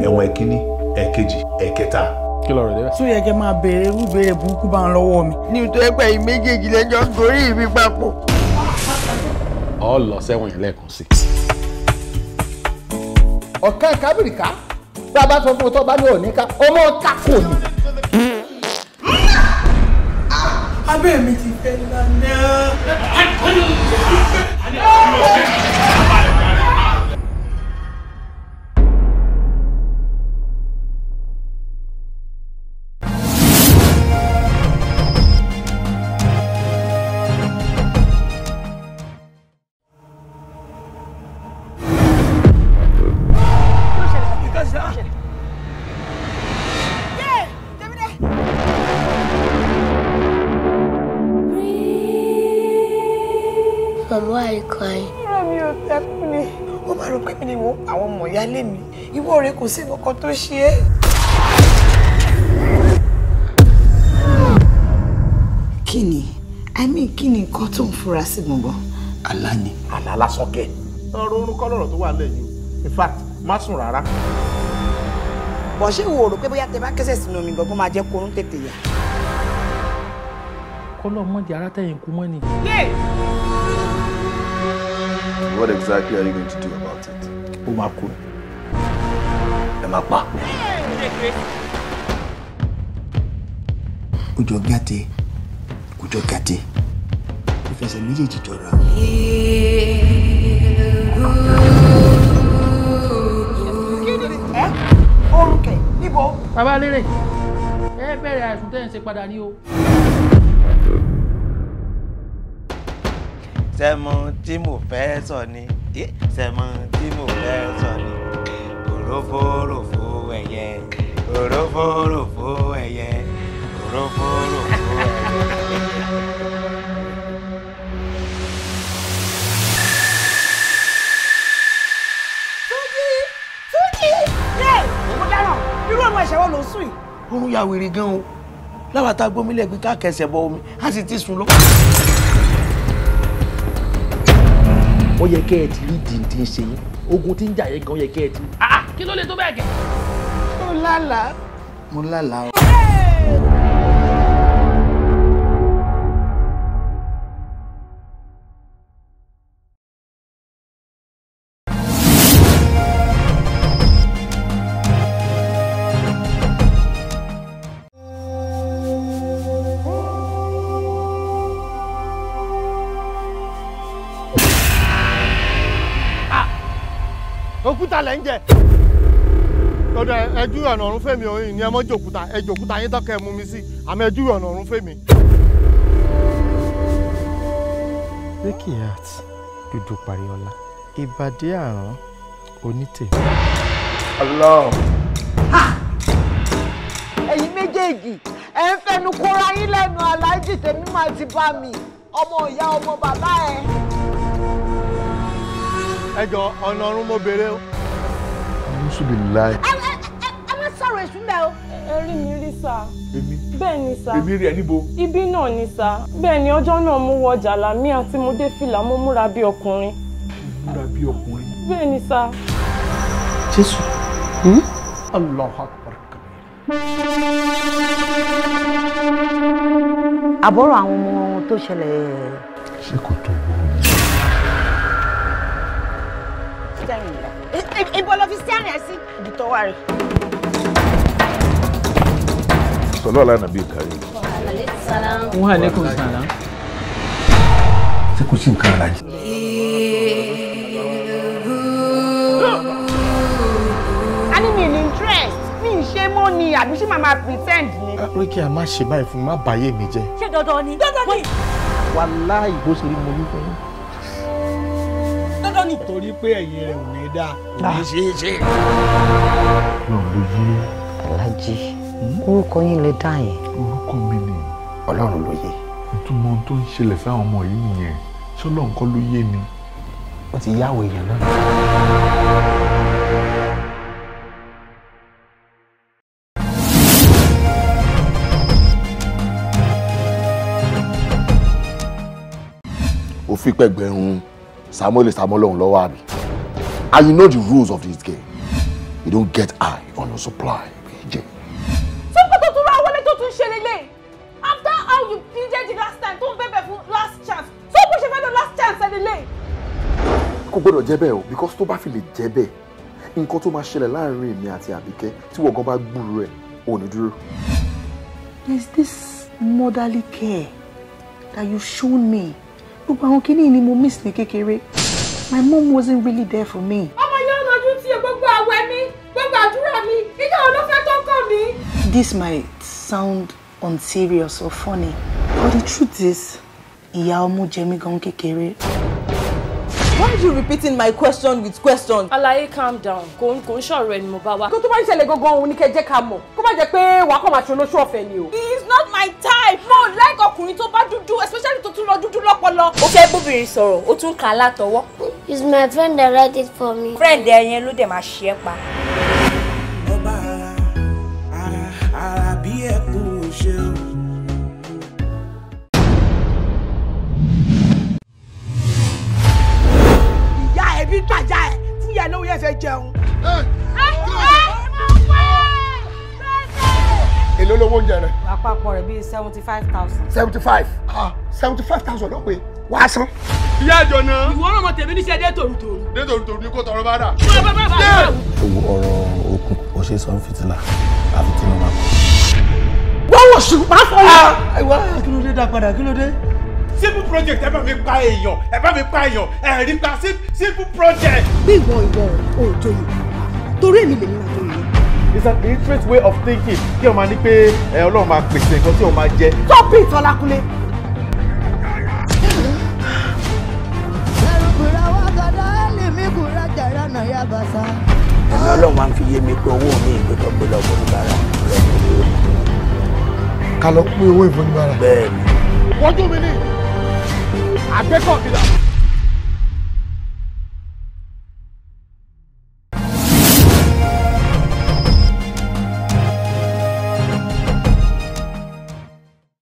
Ẹ̀wọ̀n ẹ̀kíní, ẹ̀kejì, ẹ̀kẹta. Kí ló rẹ̀ dé? Sọ yẹ kẹ́ máa béèrè irú béèrè burúkú bá ń lọ́wọ́ mi. Ní ìtọ́ ẹgbẹ́ yìí méjèèjì lẹ́jọ́ ń gorí mi papọ̀. Ọ lọ sẹ́wọ̀n yẹn lẹ́ẹ̀kan sí. Ọ̀kan kábìrìká bá a bá sọ fún un tó bá ní òní ká ọmọ kákò ni. Abẹ́ mi ti fẹ́ lánàá. Mom, why are you crying? Rami ò tẹ́kùn ni. Ó máa rò pé mi ni mo àwọn ọmọ ìyálé mi. Ìwọ rẹ kò sí nǹkan tó ṣe é. Kí ni? I mean, kí ni nǹkan tó ń fura sí gbọ̀ngàn? Àlá ni. Àlá lásán kẹ̀. Ọ̀rọ̀ orun kọ́ lọ̀rọ̀ tó wà lẹ́yìn o. In fact, má sùn rárá. Bọ̀ ṣé ìwọ rò pé bóyá tẹ bá kẹ́sẹ̀ sínú omi gbọ̀ngàn máa jẹ́ korún tètè yà? Kọ́lọ́ mọ́jì ara tẹ̀yìn kú mọ́ ni. What exactly are you going to do about it? Ó máa kú. Ẹ máa pa. Ojo gàtè, ojo gàtè. Ìfẹsẹ̀ méjèèjì jọra. Orúkẹ níbo? Bàbá lérè, ẹ bẹ̀rẹ̀ àìsùn tẹ́ ń ṣe padà ní o. Sẹ́mọ̀ tí mo fẹ́ sọ ni, sẹ́mọ̀ tí mo fẹ́ sọ ni, òrófóròfó ẹyẹ, òrófóròfó ẹyẹ, òrófóròfó ẹyẹ. Túnjí! Yé! Mo dáná, irú ọmọ ẹ̀ṣẹ̀ wo ló ń sùn yìí? Oorun ya wèrè gan o. Láwa tá gbómi lẹ́gbẹ̀ẹ́ ká kẹsẹ̀ bọ omi, a sì ti sùn lọ. Ó yẹ kẹ́ ẹ ti rí dìndín ṣe yín. Ogun tí ń jà yẹn gan yẹ kẹ́ ẹ ti. Kí ló lè tó bẹ́ẹ̀ kẹ́? Mo lálàá. Mo lálàá o. Òkúta lẹ́ ń jẹ. Ọ̀dọ̀ ẹjú ọ̀nà ọ̀run fèmí òyìn ni ẹ mọ́ jòkúta. Ẹ jòkúta yín tọ́kẹ́ mú mi sí. Àmọ́ ẹjú ọ̀nà ọ̀run fèmí. Rekiyat Dúdú Pariola ìbàdí àrán onítè. Allah. Ẹ̀yin méjèèjì ẹ ń fẹnu kóra yín lẹ́nu aláàjì tèmi máa ti bá mi ọmọ ìyá ọmọ bàbá ẹ. Ẹ jọ ọ̀nà ọ̀run mo béèrè o. Bismillah. Ẹ má sọ̀rọ̀ èṣù mẹ́ o. Ẹ rí mi rí sá. Èmi. Bẹ́ẹ̀ ni sá. Èmi rí ẹ níbo? Ibi náà ni sá. Bẹ́ẹ̀ ni ọjọ́ náà mo wọ jàlámí àti mo dé fìlà mo múra bí ọkùnrin. Múra bí ọkùnrin. Bẹ́ẹ̀ ni sá. Jésù. Allahu Akbar. Àbọ̀rọ̀ àwọn ọmọ tó ṣẹlẹ̀. Ṣé kò tó burú ni? Ibo ló fi steering ẹ sí? Ibi tó wà rẹ̀. Sọlá ọ̀la nàbí ìkàrí. Wa alaikum salam. Ṣé kò sí nǹkan ara jù? A ní mi ní interest. Mi ń ṣe mọ́ ni àbí ṣé màmá pretend ni. Ríkì a máa ṣe báyìí fún mi, má bàyé mi jẹ́. Ṣé dandan ni? Dandan ni. Wàláhì bó ṣe rí mo ní fún yín. Dandan ni. Torí pé ẹ̀yin rẹ̀ ò ní dá, kò ní ṣe é ṣe. Náà ló yé. Aláàjì, orúkọ yín lè dá yẹn. Orúkọ mi ni. Ọlọ́run ló yé. Ìtumọ̀ ohun tó ń ṣẹlẹ̀ sáwọn ọmọ yìí nìyẹn. Ṣọ́lọ́ nǹkan ló yé ni. Ó ti yáwó èèyàn náà. Ó fi pẹ̀gbẹ̀rún Samuel ọ̀hún lọ́wọ́ àbí. And you know the rules of this game. You don't get high on your supply. Sọ́kò tó tún ra wọlé tó tún ṣe lélẹ̀. After how you pleaded the last time tó ń bẹ̀bẹ̀ fún last chance. So bó ṣe fẹ́ lọ last chance ẹ lélẹ̀. Kò gbọ́dọ̀ jẹ́ bẹ́ẹ̀ o because tó bá fi lè jẹ́ bẹ́ẹ̀ nǹkan tó máa ṣẹlẹ̀ láàrin èmi àti Àbíkẹ́ tí wọ́n gan bá gbúrú rẹ̀ ò ní dúró. There's this motherly care that you've shown me. Gbogbo àwọn kìíní ni mo miss ní kékeré. My mom wasn't really there for me. Ọmọ yóò lọ́dún tí gbogbo àwẹ̀ mi, gbogbo àdúrà mi, ìjọ ló fẹ́ tó kàn mí. This might sound unserious or funny, but the truth is, ìyá ọmọ jẹ mí gan kékeré. Why are you repeating my question with question? Alaye, calm down. Kò ń ṣọ̀rọ̀ ẹni mo bá wá. Kó tó bá ń ṣẹlẹ̀ gangan òun ni kẹ́ jẹ́ ká mọ̀. Kó má jẹ́ pé wàá kọ́ máa ṣe olóṣù ọ̀fẹ́ ni o. He is not my type. Mo like ọkùnrin tó bá dúdú, especially tó tún lọ dúdú lọ́pọlọ. Ó fẹ́ bóbìnrin sọ̀rọ̀, ó tún kà á látọwọ́. It's my friend that write it for me. Friend ẹ yẹn ló dẹ̀ máa ṣe é pa. Ara bí ẹkún ṣe o. Ìyá ẹ bí gbàjà ẹ fún ìyá lówó yẹn fẹ́ jẹun. Èló lówó oúnjẹ rẹ̀? Àpapọ̀ rẹ̀ bíi 75,000. 75. 75,000 ló pé wàá san. Ìyá àjọ náà. Ìwọ náà mọ tèmi níṣẹ́ dé tòrútòrú. Dé tòrútòrú ni kò tọrọ bá dà. Owó ọ̀rọ̀ okùn ó ṣe sọ fìtílà àfi tí mo máa kọ. Wọ́n wọ̀ ṣù máa fọ ya. Àìwá kí ló dé dá padà kí ló dé? Simple project ẹ bá mi pa èèyàn ẹ bá mi pa èèyàn ẹ rí pa simple project. Bí ìwọ ò tó yìí, torí èmi lèmi máa tó yìí. It's an illiterate way of thinking kí o máa ní pé Ọlọ́run máa pèsè nǹkan tí o máa jẹ. Stop it, Ọlákúnlé. Ẹ̀mí Ọlọ́run máa ń fi yé mi pé owó mi ìgbẹ́kọ̀ gbé lọ bọ́ nígbàrà. Ká lọ pín owó ìfúnibára. Bẹ́ẹ̀ni. Wọ́n jú mi ní àgbẹ́kọ̀ mi là.